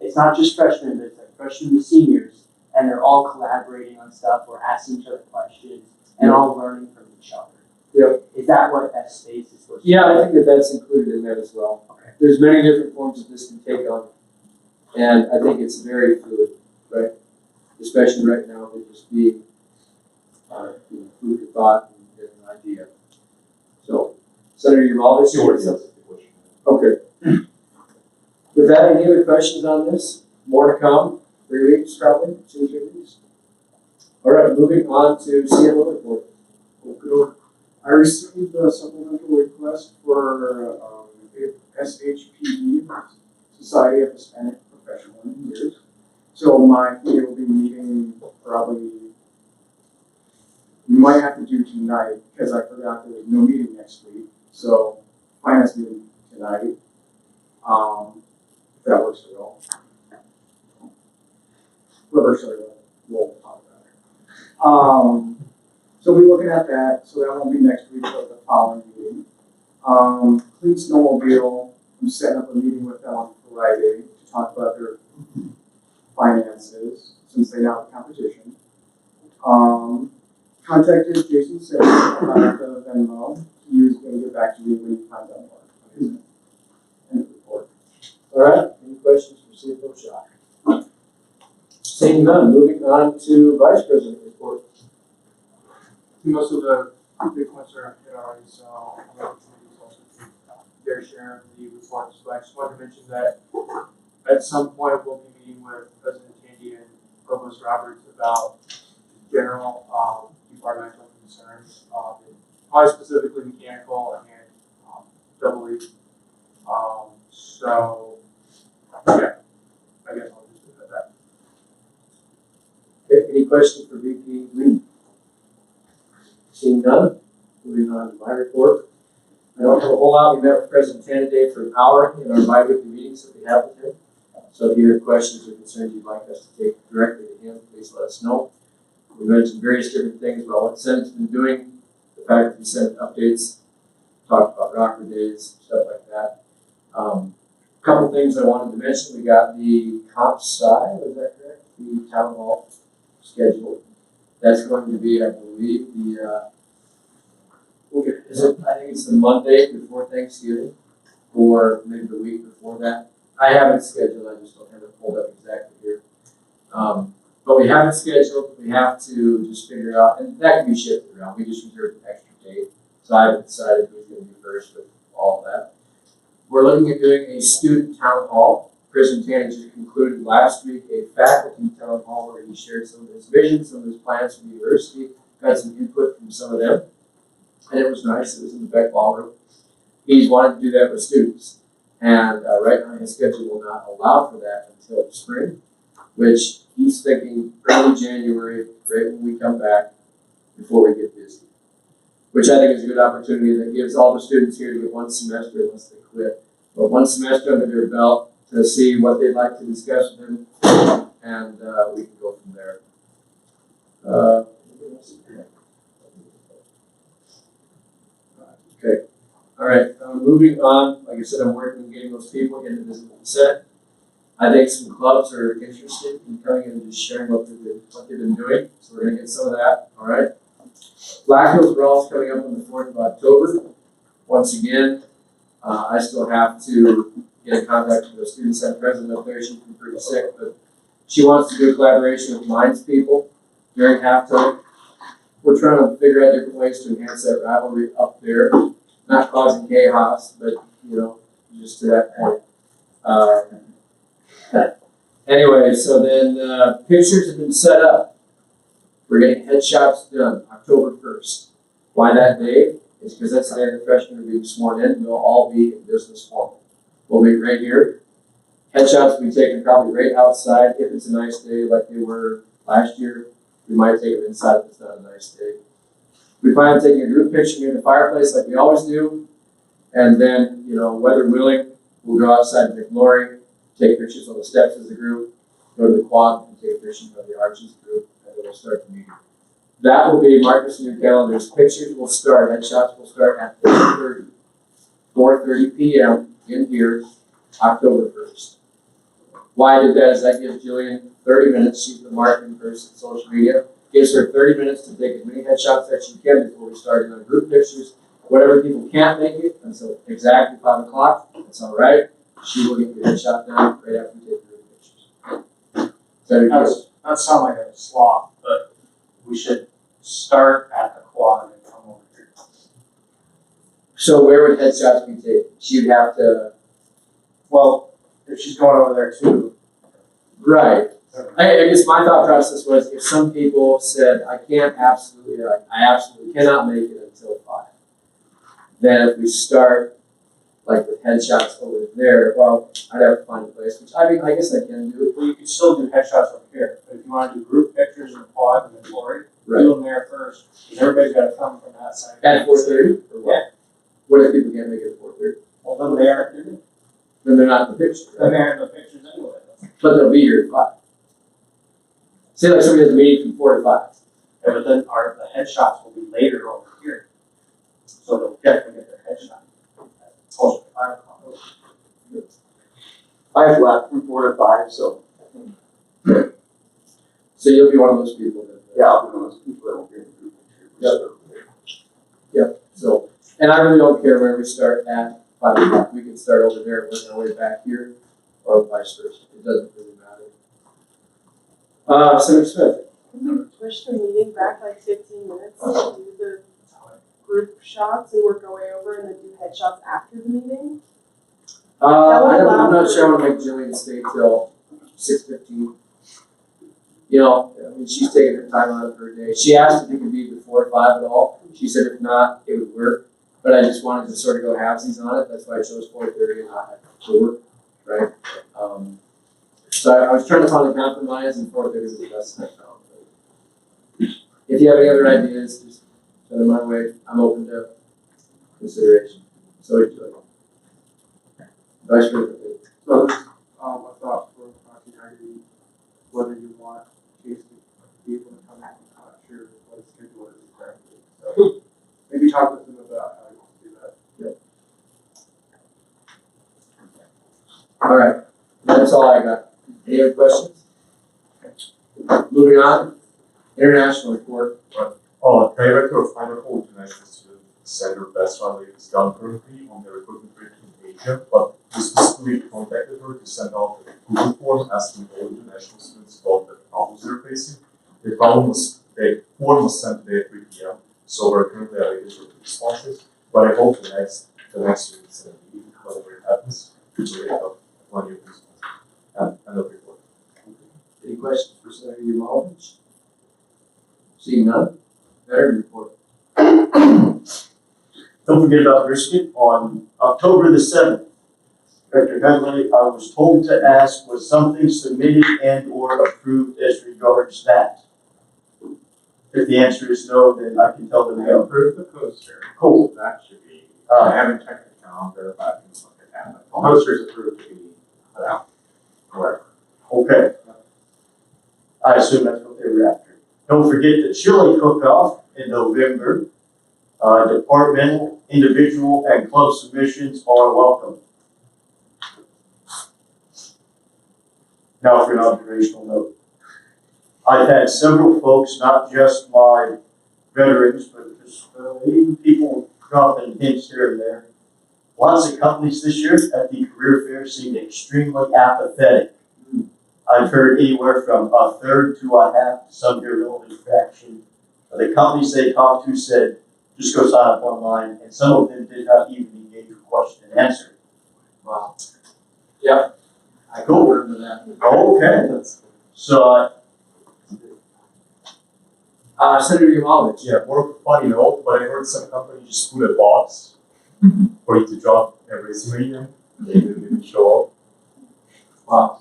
it's not just freshmen, but it's like freshmen to seniors, and they're all collaborating on stuff or asking each other questions and all learning from each other. Yep. Is that what that space is supposed to be? Yeah, I think that that's included in that as well. Okay. There's many different forms that this can take on, and I think it's very fluid, right? Especially right now, with just being food for thought and an idea. So, Senator Uvalde, you want to say? Okay. With that, any other questions on this? More to come. 3 weeks, probably 2 or 3 weeks. All right, moving on to CMO report. Okay. I received a supplemental request for SHPE, Society of Hispanic Professional Engineers. So my committee will be meeting probably, we might have to do tonight because I forgot there was no meeting next week. So finance meeting tonight. If that works for you all. Whoever should we'll talk about it. So we're looking at that, so that won't be next week, but the following meeting. Clean Snowmobile, I'm setting up a meeting with them on Friday to talk about their finances, since they now have competition. Contacted Jason Sims about the Venmo. He was gonna get back to me when he finds out more. End of report. All right, any questions for CFO Shock? Seeing none, moving on to Vice President report. Most of the big points are hit already, so I'll let the committees also take their share of the reports. But I just wanted to mention that at some point we'll be meeting with President Tandy and Provost Roberts about general departmental concerns, probably specifically mechanical and doubly. So yeah, I guess I'll just leave it at that. Okay, any questions for VP Lee? Seeing none, moving on to my report. I don't have a whole lot. We met with President Tandy for an hour in our bi-weekly meetings that we have with him. So if you have questions or concerns you'd like us to take directly to him, please let us know. We mentioned various different things about what Senate's been doing, the fact that he sent updates, talked about Rocker Days, stuff like that. Couple things I wanted to mention. We got the comp sci, is that correct? The town hall schedule. That's going to be, I believe, I think it's the Monday before Thanksgiving, or maybe the week before that. I have it scheduled, I just don't have it pulled up exactly here. But we have it scheduled, we have to just figure out, and that can be shifted around, we just reserved an extra date. So I haven't decided who's gonna be first with all of that. We're looking at doing a student town hall. Chris and Tanny just concluded last week a faculty town hall where he shared some of his visions, some of his plans for the university, got some input from some of them. And it was nice, it was in the Beck Ballroom. He's wanted to do that with students. And right now his schedule will not allow for that until the spring, which he's thinking early January, right when we come back, before we get busy. Which I think is a good opportunity that gives all the students here to get one semester unless they quit. But one semester under their belt to see what they'd like to discuss with them, and we can go from there. Okay, all right, moving on. Like I said, I'm working on getting those people into visible consent. I think some clubs are interested in coming in and just sharing what they've been doing, so we're gonna get some of that, all right? Black Hills Brawl is coming up on the 4th of October. Once again, I still have to get in contact with the student senate president up there. She's been pretty sick, but she wants to do a collaboration with Minds people during halftime. We're trying to figure out different ways to enhance that rivalry up there, not causing chaos, but just to that point. Anyway, so then pictures have been set up. We're getting headshots done October 1st. Why that day? It's because that's the day the freshmen are being sworn in. We'll all be in business formal. We'll meet right here. Headshots will be taken probably right outside if it's a nice day like they were last year. We might take them inside if it's not a nice day. We plan on taking a group picture near the fireplace like we always do. And then, weather willing, we'll go outside to McLaurin, take pictures on the steps as a group, go to the quad and take pictures of the Arches group, and then we'll start the meeting. That will be, mark this in your calendars. Pictures will start, headshots will start at 4:30 p.m. in here, October 1st. Why I did that is that gives Jillian 30 minutes. She's the marketing person, social media. Gives her 30 minutes to take as many headshots as she can before we start on group pictures. Whatever people can't make it until exactly 5 o'clock, that's all right. She will get the headshot done right after we take group pictures. That sounds like a sloth, but we should start at the quad and then come over here. So where would headshots be taken? She would have to. Well, if she's going over there too. Right. I guess my thought process was if some people said I absolutely cannot make it until 5. Then if we start like with headshots over there, well, I'd have to find a place, which I guess I can do. Well, you could still do headshots over here, but if you want to do group pictures in the quad and then Lori, Right. do them there first, because everybody's got to come from that side. At 4:30? Yeah. What if people can't make it at 4:30? Well, then they aren't doing it. Then they're not in the picture. Then they aren't in the pictures anyway. But they'll be here at 5. Say like somebody has a meeting from 4 to 5. Yeah, but then the headshots will be later over here. So they'll definitely get their headshot. Closer to 5 o'clock. I've left from 4 to 5, so So you'll be one of those people that. yeah, I'll be one of those people that will be in the group picture. Yep. So, and I really don't care where we start at 5 o'clock. We can start over there and work our way back here, or vice versa. It doesn't really matter. Senator Smith. Can we push the meeting back like 15 minutes to do the group shots and work our way over and then do headshots after the meeting? I'm not sure I want to make Jillian stay till 6:15. She's taking her time out of her day. She asked if it could be before 5 at all. She said if not, it would work. But I just wanted to sort of go halvesies on it. That's why I chose 4:30 and not to work, right? So I was trying to find a compromise, and 4:30 was the best I found. If you have any other ideas, just send them my way. I'm open to consideration. So it's Vice President. So, a thought for Dr. Heidi, whether you want Casey to be able to come out and cut. the schedule is exactly. So maybe talk with them about how you want to do that. All right, that's all I got. Any other questions? Moving on, international report. Director of Idaho International Student Center Best Runway is gone currently on the recruitment rate in Asia, but we specifically contacted her to send out a Google form asking all international students about the problems they're facing. The form was sent today at 3 p.m., so we're currently awaiting for responses. But I hope the next week is going to be, whatever it happens, we will have plenty of responses and a report. Any questions for Senator Yamamovich? Seeing none, Veteran report. Don't forget about brisket on October the 7th. Director Headley, I was told to ask, was something submitted and or approved as regards that? If the answer is no, then I can tell them I no. approved the poster. Cool. That should be, I haven't checked the calendar, but I can look at that. But the poster is approved to be put out, wherever. Okay. I assume that's what they were after. Don't forget the chili cook-off in November. Departmental, individual, and club submissions are welcome. Now for an observational note. I've had several folks, not just my veterans, but just even people dropping hints here and there. Lots of companies this year at the career fair seemed extremely apathetic. I've heard anywhere from a third to a half to some irrelevant fraction. The companies they talked to said, just go sign up online, and some of them did not even engage with question and answer. Wow. Yep. I go over to that. Okay. So, Senator Yamamovich. Yeah, more of a funny note, but I heard some company just put a box for you to drop a resume in. They didn't show up. Wow.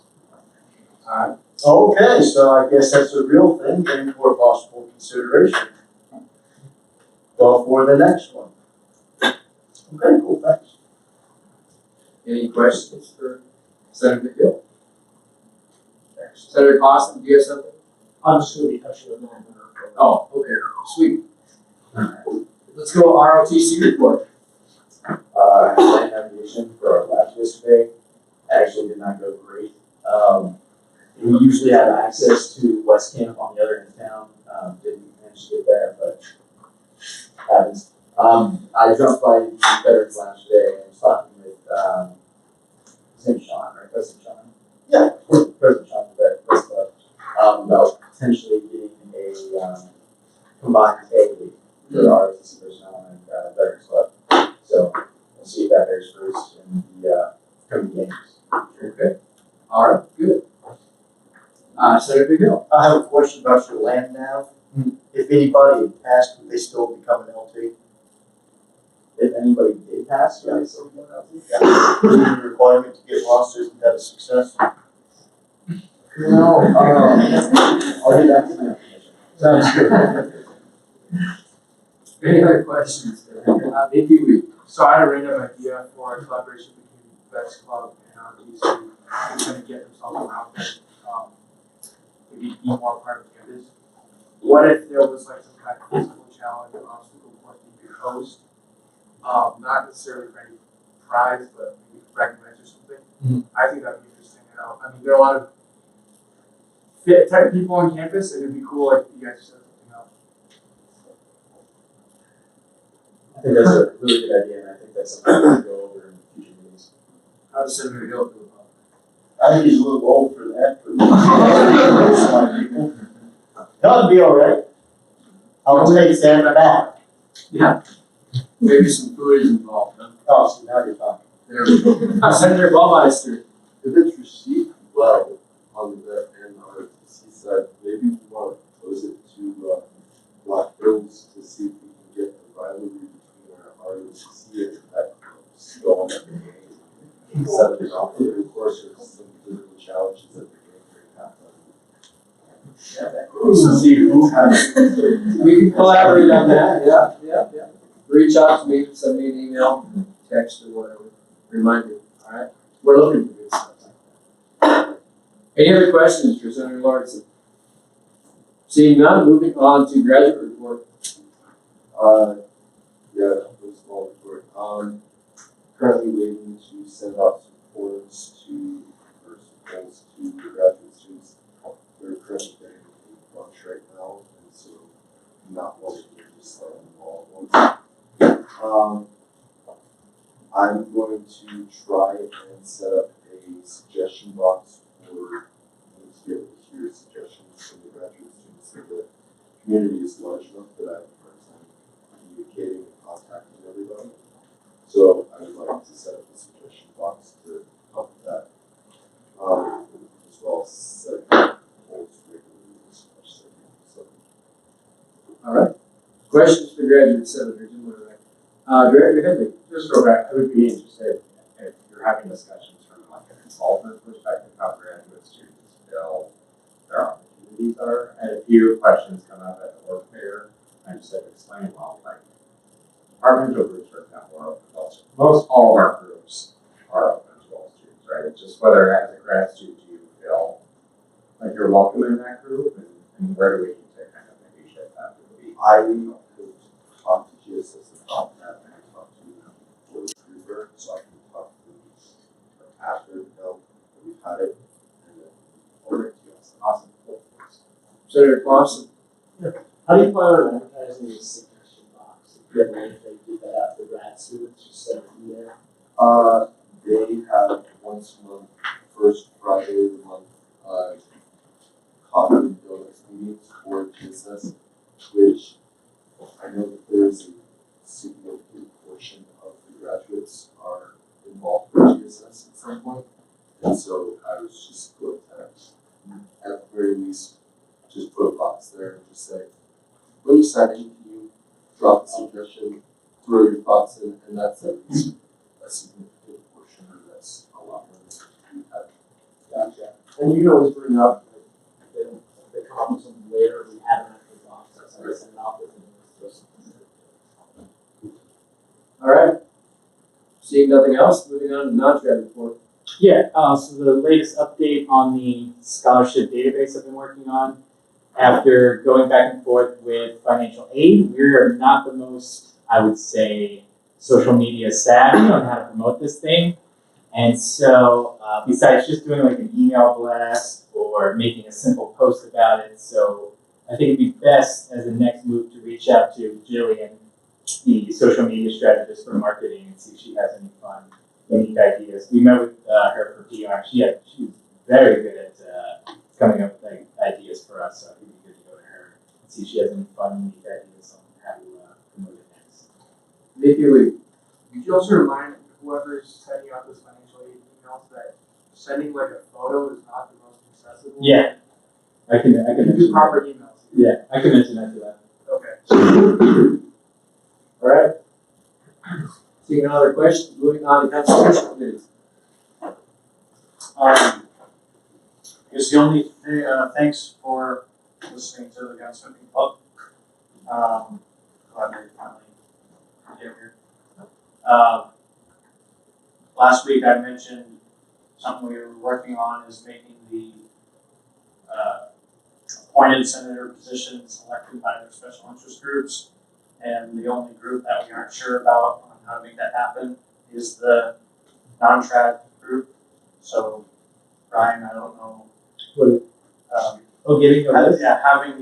okay, so I guess that's a real thing and for possible consideration. Well, for the next one. Okay, cool, thanks. Any questions for Senator McGill? Senator Clausen, do you have something? I'm just gonna be touching on that. Oh, okay, sweet. Let's go ROTC report. Land navigation for our labs yesterday actually did not go great. We usually have access to West Camp on the other end of town. Didn't manage to get that, but happens. I dropped by the Veterans Lounge today and was talking with his name's Sean, right? President Sean? Yeah, President Sean, the Veterans Club, about potentially getting a combined pay league for our ROTC personnel and Veterans Club. So we'll see if that bears fruit in the coming games. Okay. All right, good. Senator McGill. I have a question about your land nav. If anybody had passed, would they still become an LT? If anybody did pass, right, so Yeah. Is the requirement to get lost, isn't that a success? no, I'll get back to the information. Sounds good. Any other questions? Maybe we. So I had a random idea for a collaboration between Vets Club and ROTC to kind of get themselves around there. Maybe be more part of campus. What if there was like some kind of physical challenge or obstacle course you could host? Not necessarily for any prize, but maybe recognize or something. I think that'd be interesting. I mean, there are a lot of fit type people on campus, and it'd be cool if you guys set something up. I think that's a really good idea, and I think that's something we can go over in future meetings. How does Senator Hill feel about it? I think he's a little old for that. That'll be all right. I'll take Santa back. Yeah. Maybe some food is involved, huh? Oh, so now you're talking. There we go. Senator Baumeister. If it's received well on the end of ROTC side, maybe we want to close it to Black Hills to see if we can get a rivalry between our ROTC and that clubs going at the game. Set it off, of course, there's some physical challenges at the game during halftime. So see who has. We can collaborate on that. Yeah. Reach out to me, send me an email, text, or whatever. Remind me. All right. We're looking for good stuff like that. Any other questions for Senator Lawrence? Seeing none, moving on to graduate report. Yeah, first of all, report. Currently waiting to send out some forms to, or some forms to the graduate students. They're currently getting a bunch right now, and so not wanting to just let them all at once. I'm going to try and set up a suggestion box for you to be able to hear suggestions from the graduate students so the community is large enough that I have a hard time communicating and contacting everybody. So I would like to set up a suggestion box to help with that. As well as set up polls regularly as much. So. All right. Questions for graduate senators? Director Henley. Just go back, I would be interested if you're having discussions from like a consultant perspective, how graduate students feel their opportunities are. I had a few questions come up at the work fair. I just had to explain, well, like departmental groups, for example, are open to all students. Most all of our groups are open to all students, right? It's just whether as a grad student you feel like you're welcome in that group and where do we need to kind of maybe shift that to be. I could talk to GSS about that, and I talk to the recruiter, so I can talk to them after, that we've had it, and then forward to us. Awesome. Senator Clausen. How do you plan on advertising the suggestion box? Do you have any way to do that out to grad students, just send an email? They have once a month, first Friday of the month, coffee and donuts meetings for GSS, which I know that there's a significant portion of the graduates are involved with GSS at some point. And so I was just going to, at the very least, just put a box there and just say, when you sign in, can you drop a suggestion, throw your thoughts in, and that's at least a significant portion, or that's a lot more than we've had. Gotcha. And you can always bring up, like, they come up with something later, we have an actual box, that's how I send it out with them. All right. Seeing nothing else, moving on to non-grad report. Yeah, so the latest update on the scholarship database I've been working on. After going back and forth with financial aid, we are not the most, I would say, social media savvy on how to promote this thing. And so besides just doing like an email blast or making a simple post about it, so I think it'd be best as a next move to reach out to Jillian, the social media strategist for marketing, and see if she has any fun, unique ideas. We met with her for PR. She was very good at coming up with ideas for us, so I think it'd be good to go to her and see if she has any fun, unique ideas on how to promote it next. Maybe we. Could you also remind whoever's sending out those financial aid emails that sending like a photo is not the most accessible? Yeah, I can You mention do proper that. emails. Yeah, I can mention that to them. Okay. All right. Seeing no other questions, moving on to constitutional committees. I guess the only thing, thanks for listening to the gunsmithing club. Glad they finally came here. Last week I mentioned something we were working on is making the appointed senator positions elected by their special interest groups. And the only group that we aren't sure about on how to make that happen is the non-trad group. So, Brian, I don't know. Having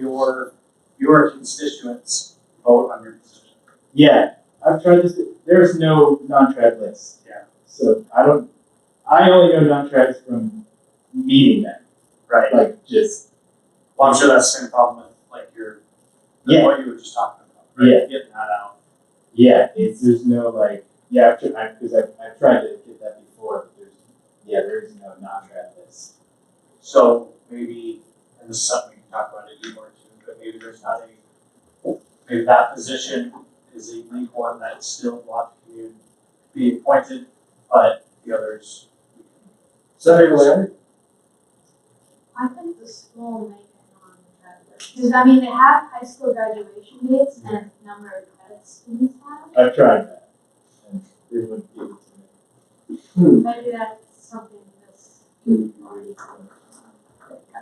your constituents vote on your position. Yeah, I've tried this. There's no non-trad list. Yeah. So I only know non-trads from meeting them. Right. Like just. Well, I'm sure that's the same problem with like what you were just talking about. Right? Yeah. Getting that out. Yeah, there's no like, because I've tried to get that before, but there is no non-trad list. So maybe, and this is something we can talk about it more too, but maybe there's not maybe that position is a unique one that still want to be appointed, but the others. Senator Leonard? I think the school make it non-trad list. Because I mean, they have high school graduation dates and number of credits students have. I've tried that, and they wouldn't give it to me. Maybe that's something that's already.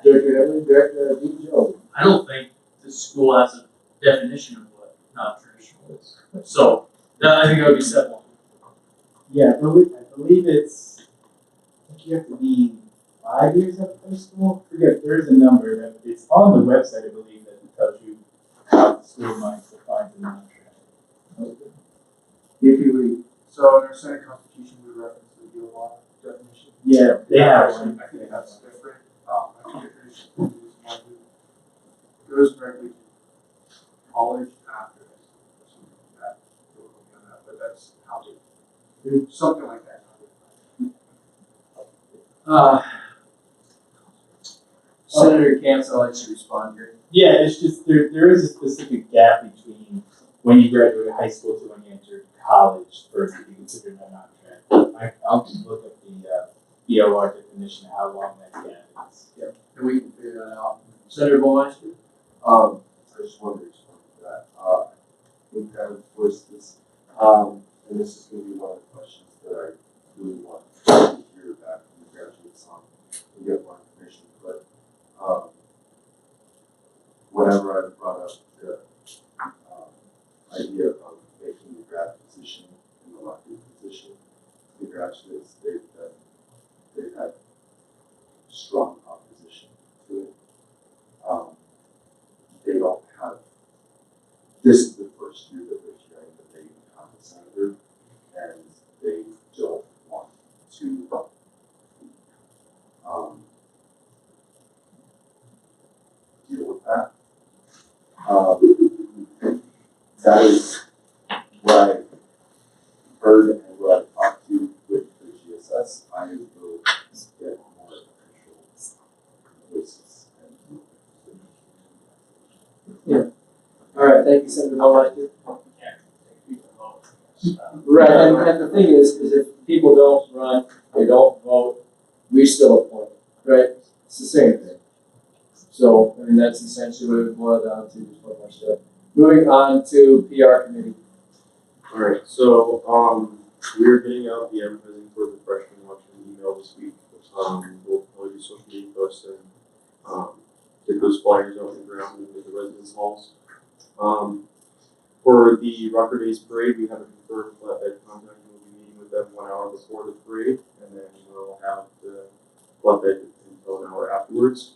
Director Henley, Director Dean Jones. I don't think the school has a definition of what non-traditional is. So that, I think that would be step one. Yeah, I believe it's, I think you have to be 5 years of high school. I forget, there is a number that it's on the website, I believe, that tells you how the school might define the non-traditional. If you So in our Senate Constitution, we reference the DOI definition. Yeah, they have one. I think that's different. I think if there's one who goes directly to college after this, or something like that. We'll look at that, but that's how they do something like that. Senator Camps, I'll let you respond here. Yeah, it's just there is a specific gap between when you graduate high school to when you enter college for it to be considered a non-trad. I'll just look at the DOR definition, how long that gap is. Yep, and we can figure that out. Senator Bowmeister? I just wanted to respond to that. We kind of voiced this, and this is going to be one of the questions that I really want to hear back from the graduates on and get more information. But whenever I brought up the idea of making the grad position and the elected position, the graduates, they've had strong opposition to it. They don't have, this is the first year that they're hearing that they become a senator, and they don't want to deal with that. That is what I heard and what I talked to with the GSS. I will get more official voices. Yeah. All right, thank you, Senator Bowmeister. Right, and the thing is if people don't run, they don't vote, we still appoint, right? It's the same thing. So, I mean, that's essentially what it boils down to, just one more step. Moving on to PR committee. Alright, so, we're getting out the advertising for the freshman luncheon email this week. We'll probably do social media posts and, get those flyers out on the ground in the residence halls. For the Rocker Days parade, we have a confirmed flatbed contact, and we'll be meeting with them 1 hour before the parade, and then we'll have the flatbed until an hour afterwards.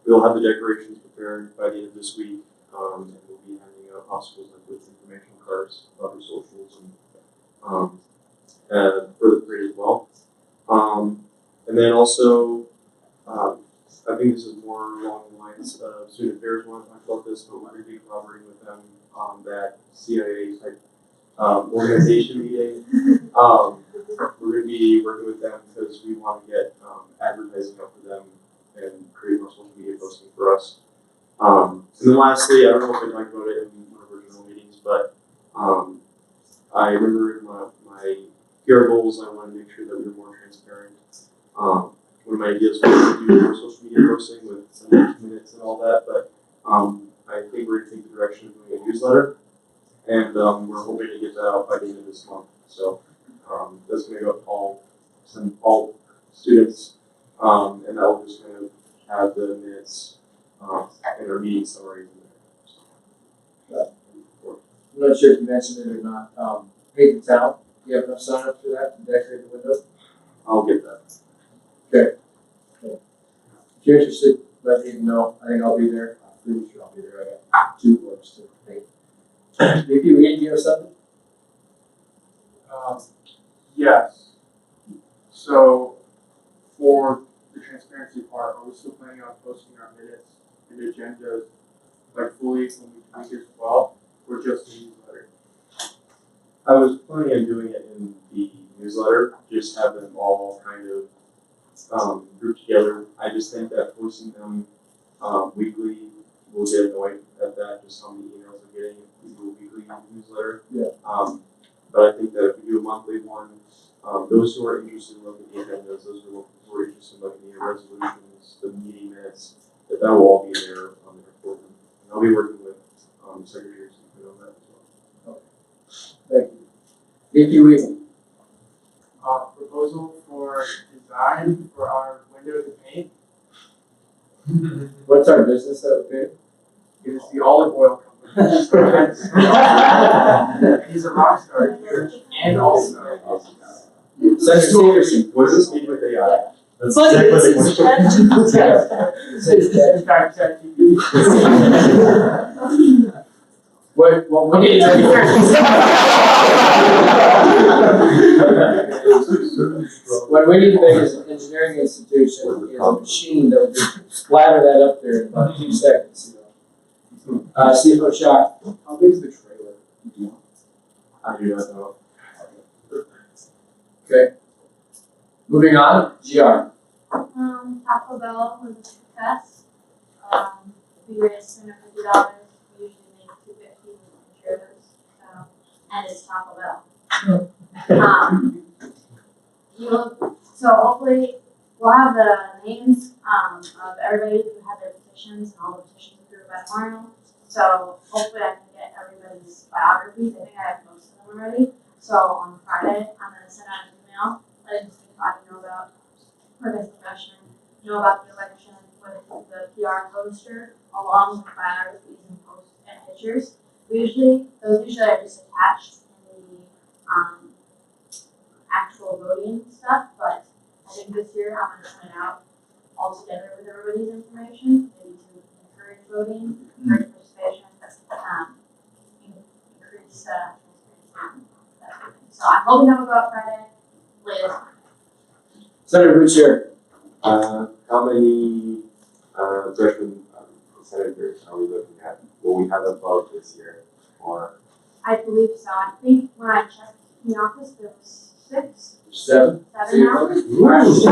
We'll have the decorations prepared by the end of this week, and we'll be handing out obstacles like with informational cards about our socials and for the parade as well. And then also, I think this is more along the lines of student affairs. Want to talk about this, but we're going to be collaborating with them on that CIA type organization meeting. We're going to be working with them because we want to get advertising up for them and create more social media posting for us. And then lastly, I don't know if I talked about it in one of our general meetings, but I remember in my PR goals, I want to make sure that we were more transparent. One of my ideas was to do more social media posting with some 2 minutes and all that, but I think we're going to take the direction of doing a newsletter, and we're hoping to get that out by the end of this month. So that's going to go to all students, and that will just kind of have the minutes and our meeting summaries in there. I'm not sure if you mentioned it or not. Paint the town, do you have enough signups for that to decorate the windows? I'll get that. Okay. If you're interested, let me know. I think I'll be there. I'm pretty sure I'll be there. I got 2 works to paint. Vicky, we need to have something? Yes. So for the transparency part, are we still planning on posting our minutes and agendas like fully when we tweak as well, or just the newsletter? I was planning on doing it in the newsletter, just have them all kind of grouped together. I just think that posting them weekly will get annoyed at that, just how many emails I'm getting if we do a weekly newsletter. Yeah. But I think that if we do a monthly one, those who are interested in looking at the agendas, those who are interested in looking at resolutions, the meeting minutes, that will all be there on the report. And I'll be working with secretaries on that as well. Thank you. Vicky, we Proposal for design for our windows and paint. what's our business that we paint? It is the olive oil company. He's a rock star here and also. Senator Stevenson. What does this mean with AI? That's Funny, exactly this the is question. In fact, ChatGPT. What do you think? What we need to make as an engineering institution is a machine that will just splatter that up there in about 2 seconds. Steve O'Shaughnessy. How big is the trailer? I do not know. Okay. Moving on, GR. Taco Bell was a success. We raised $250. We usually make $250 in churros, so, and it's Taco Bell. So hopefully we'll have the names of everybody who had their petitions and all the petitions approved by tomorrow. So hopefully I can get everybody's biographies. I think I have most of them already. So on Friday, I'm gonna send out an email letting everybody know about this discussion, know about the election with the PR poster along with biographies and posts and pictures. Those usually are just attached in the actual voting stuff, but I think this year I'm gonna send it out all together with everybody's information, maybe to encourage voting, encourage participation, increase transparency. That sort of thing. So I'm hoping that will go out Friday, latest. Senator Boucher. How many freshman senators are we looking at? Will we have a vote this year? Or I believe so. I think when I checked in the office, there was 6. 7. 7 now. So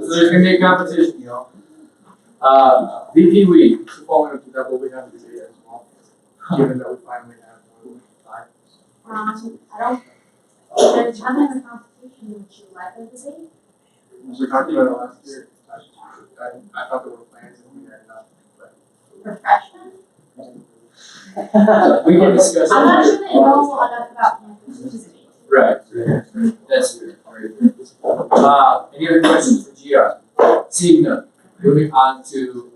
there's gonna be a competition, you know. VP Week. Following up to that, will we have a debate as well? Given that we finally have one. I don't. There's nothing in the Constitution which you like a debate. We talked about it last year. I thought there were plans and we had enough, but. For freshmen? We can discuss. I'm not sure they know enough about campus to debate. Right. That's good. Any other questions for GR? Seeing none. Moving on to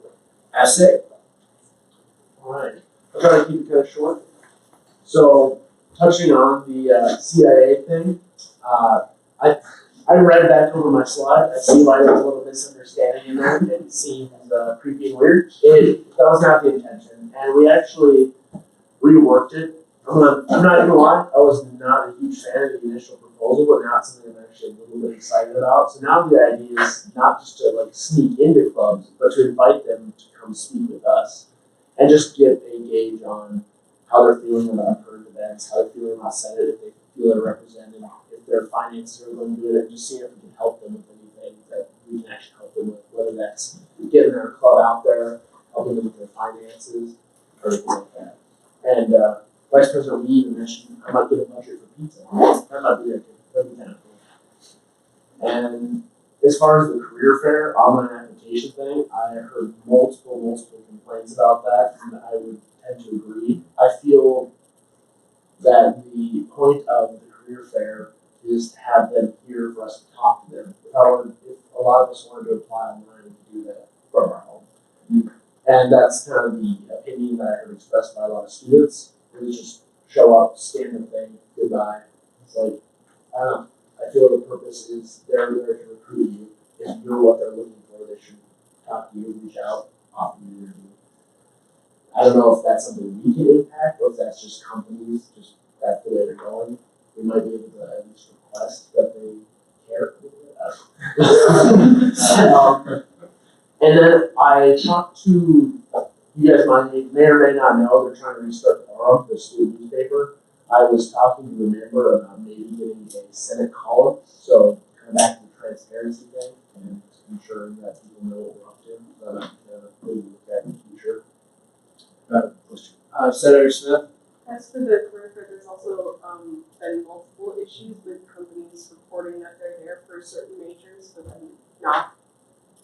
essay. Alright, I'll try to keep it kind of short. So, touching on the CIA thing, I read back over my slide. I see why there's a little misunderstanding in there. It seems creepy and weird. That was not the intention, and we actually reworked it. I'm not gonna lie, I was not a huge fan of the initial proposal, but now it's something I'm actually a little bit excited about. So now the idea is not just to like sneak into clubs, but to invite them to come speak with us and just get a gauge on how they're feeling about current events, how they're feeling about Senate, if they feel they're represented, if their finances are going good, and just seeing if we can help them with anything that we can actually help them with, whether that's getting their club out there, helping them with their finances, or anything like that. And Vice President Lee even mentioned I might get a budget for pizza. That might be okay. That'd be kind of cool. And as far as the career fair online application thing, I heard multiple complaints about that, and I would tend to agree. I feel that the point of the career fair is to have them here for us to talk to them. If a lot of us wanted to apply online, we could do that from our home. And that's kind of the opinion that I heard expressed by a lot of students. They just show up, scan the thing, goodbye. It's like, I don't know. I feel the purpose is they're there to recruit you. If you're what they're looking for, they should talk to you, reach out, offer you an interview. I don't know if that's something we can impact or if that's just companies, just that's the way they're going. We might be able to at least request that they care. And then I talked to, you guys may or may not know, they're trying to restart the Forum, the school newspaper. I was talking to a member about maybe getting a Senate column, so kind of back to the transparency thing and ensuring that people know what we're up to. But I'm going to really look at in the future. Senator Smith. As for the career fair, there's also been multiple issues with companies reporting that they're there for certain majors, but then not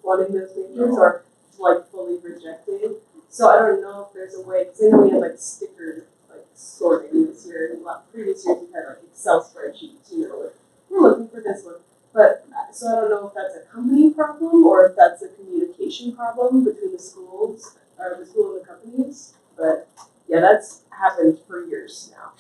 wanting those majors or like fully rejecting. So I don't know if there's a way, because I know we had like sticker like sorting this year, and previous years we had like Excel spreadsheets, you know, like we're looking for this one. But so I don't know if that's a company problem or if that's a communication problem between the schools or the school and the companies. but yeah, that's happened for years now.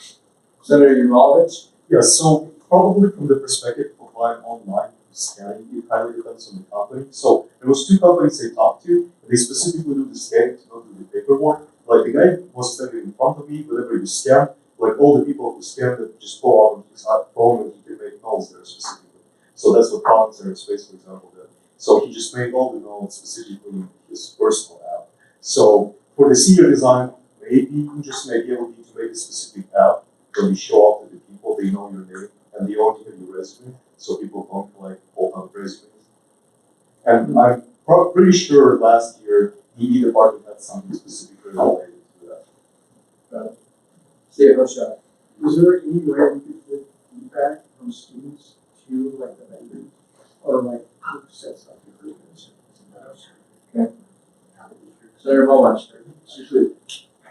Senator Yurmalovich? Yes, so probably from the perspective of buying online scanning, it highly depends on the company. So there was 2 companies I talked to, they specifically do the scanning to not do the paperwork. Like the guy was standing in front of me, whenever you scan, like all the people who scanned it just pull out on his phone and he can make notes there specifically. So that's what Collins Aerospace, for example, did. So he just made all the notes specifically in his personal app. So for the senior design, maybe you just may be able to make a specific app where you show up to the people, they know your name, and they only have your resume, so people don't like hold on resumes. And I'm pretty sure last year the ED department had something specifically related to that. CFO Shah. Is there any way we could get feedback from students to like the vendors or like who sets up the group? Okay. Senator Mullenweg. Actually,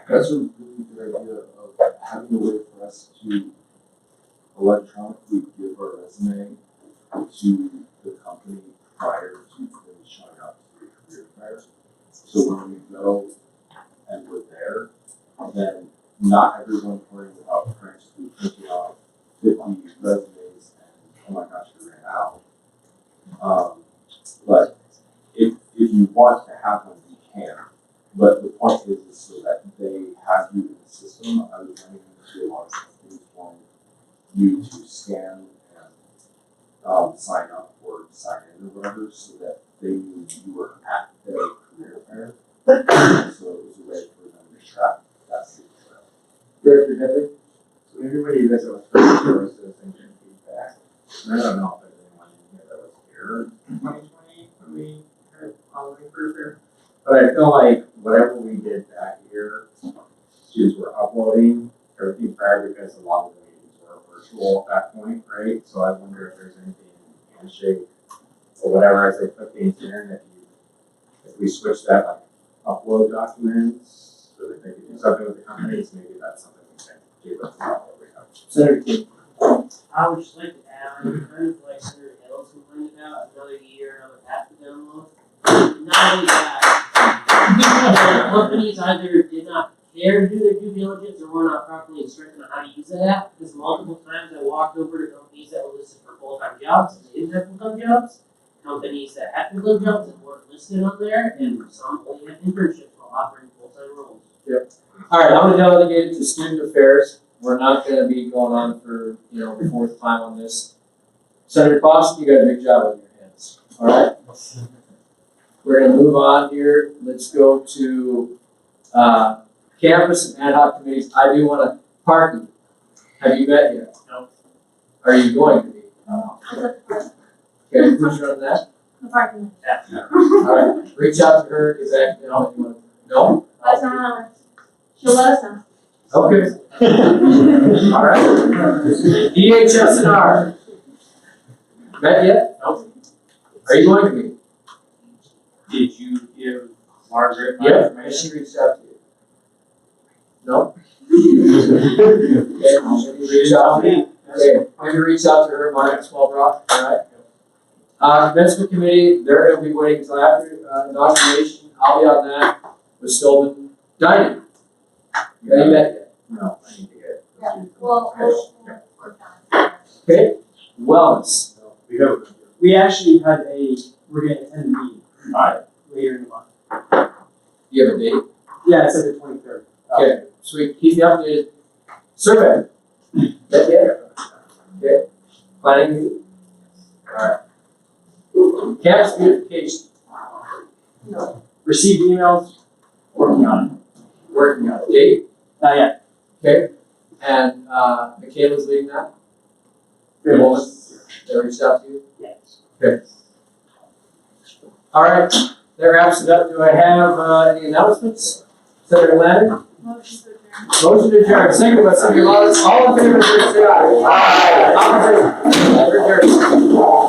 that's a really good idea of having a way for us to electronically give our resume to the company prior to really showing up to the career fair. So when we go and we're there, then not everyone worrying about frantically printing out 50 resumes and oh my gosh, we ran out. But if you want to have them, you can. But the point is so that they have you in the system. I was running into a lot of things wanting you to scan and sign up or sign in or whatever, so that they knew you were at their career fair. So it was a way for them to track that signature. Director Headley? So everybody that's a first year was thinking feedback. And I don't know if there's anyone in here that was here in 2020 when we had online career fair. But I feel like whatever we did that year, students were uploading everything prior because a lot of the meetings were virtual at that point, right? So I wonder if there's anything in Handshake or whatever as they put things in, if we switch that like upload documents so that they could do something with the companies, maybe that's something we can do with what we have. Senator King. I would just like to add, kind of like Senator Hales complained about, another year, another path to download. Not only that, companies either did not care to do their due diligence or were not properly instructed on how to use that app, because multiple times I walked over to companies that were listed for full-time jobs and they didn't have full-time jobs, companies that had full-time jobs that weren't listed on there, and some only had internships while offering full-time roles. Yep. All right, I'm gonna delegate it to student affairs. We're not gonna be going on for, the 4th time on this. Senator Foster, you got a big job on your hands, all right? We're gonna move on here. Let's go to campus and ad hoc committees. I do wanna, Parky, have you met yet? No. Are you going to be? No. Okay, who's running that? The parking lot. All right, reach out to her, is that, no? Let us know. She'll let us know. Okay. All right. DHS&R. Met yet? No. Are you going to be? Did you give Margaret my Yeah, information? she reached out to you. No? Okay, maybe reach out to me. Okay, maybe reach out to her, Margaret Smallbrook, all right? Commencement committee, they're gonna be waiting until after inauguration. I'll be on that with Stolman. Dining. You got any met yet? No, I need to get. Yeah, we'll work on it. Okay, wellness. We actually had we're gonna attend a meeting later in the month. You have a date? Yeah, it's like the 23rd. Okay, sweet, keep me updated. Survey. Met yet? Okay, planning meeting? Alright. Campus beautification. No. Received emails, working on it. Working on a date? Not yet. Okay, and Michaela's leading that? Good. They reached out to you? Yes. Okay. All right, that wraps it up. Do I have any announcements? Senator Leonard? Motion to adjourn. Motion to adjourn. Second by Senator Lawrence. All in favor, please say aye. Aye. Opposite? We're adjourned.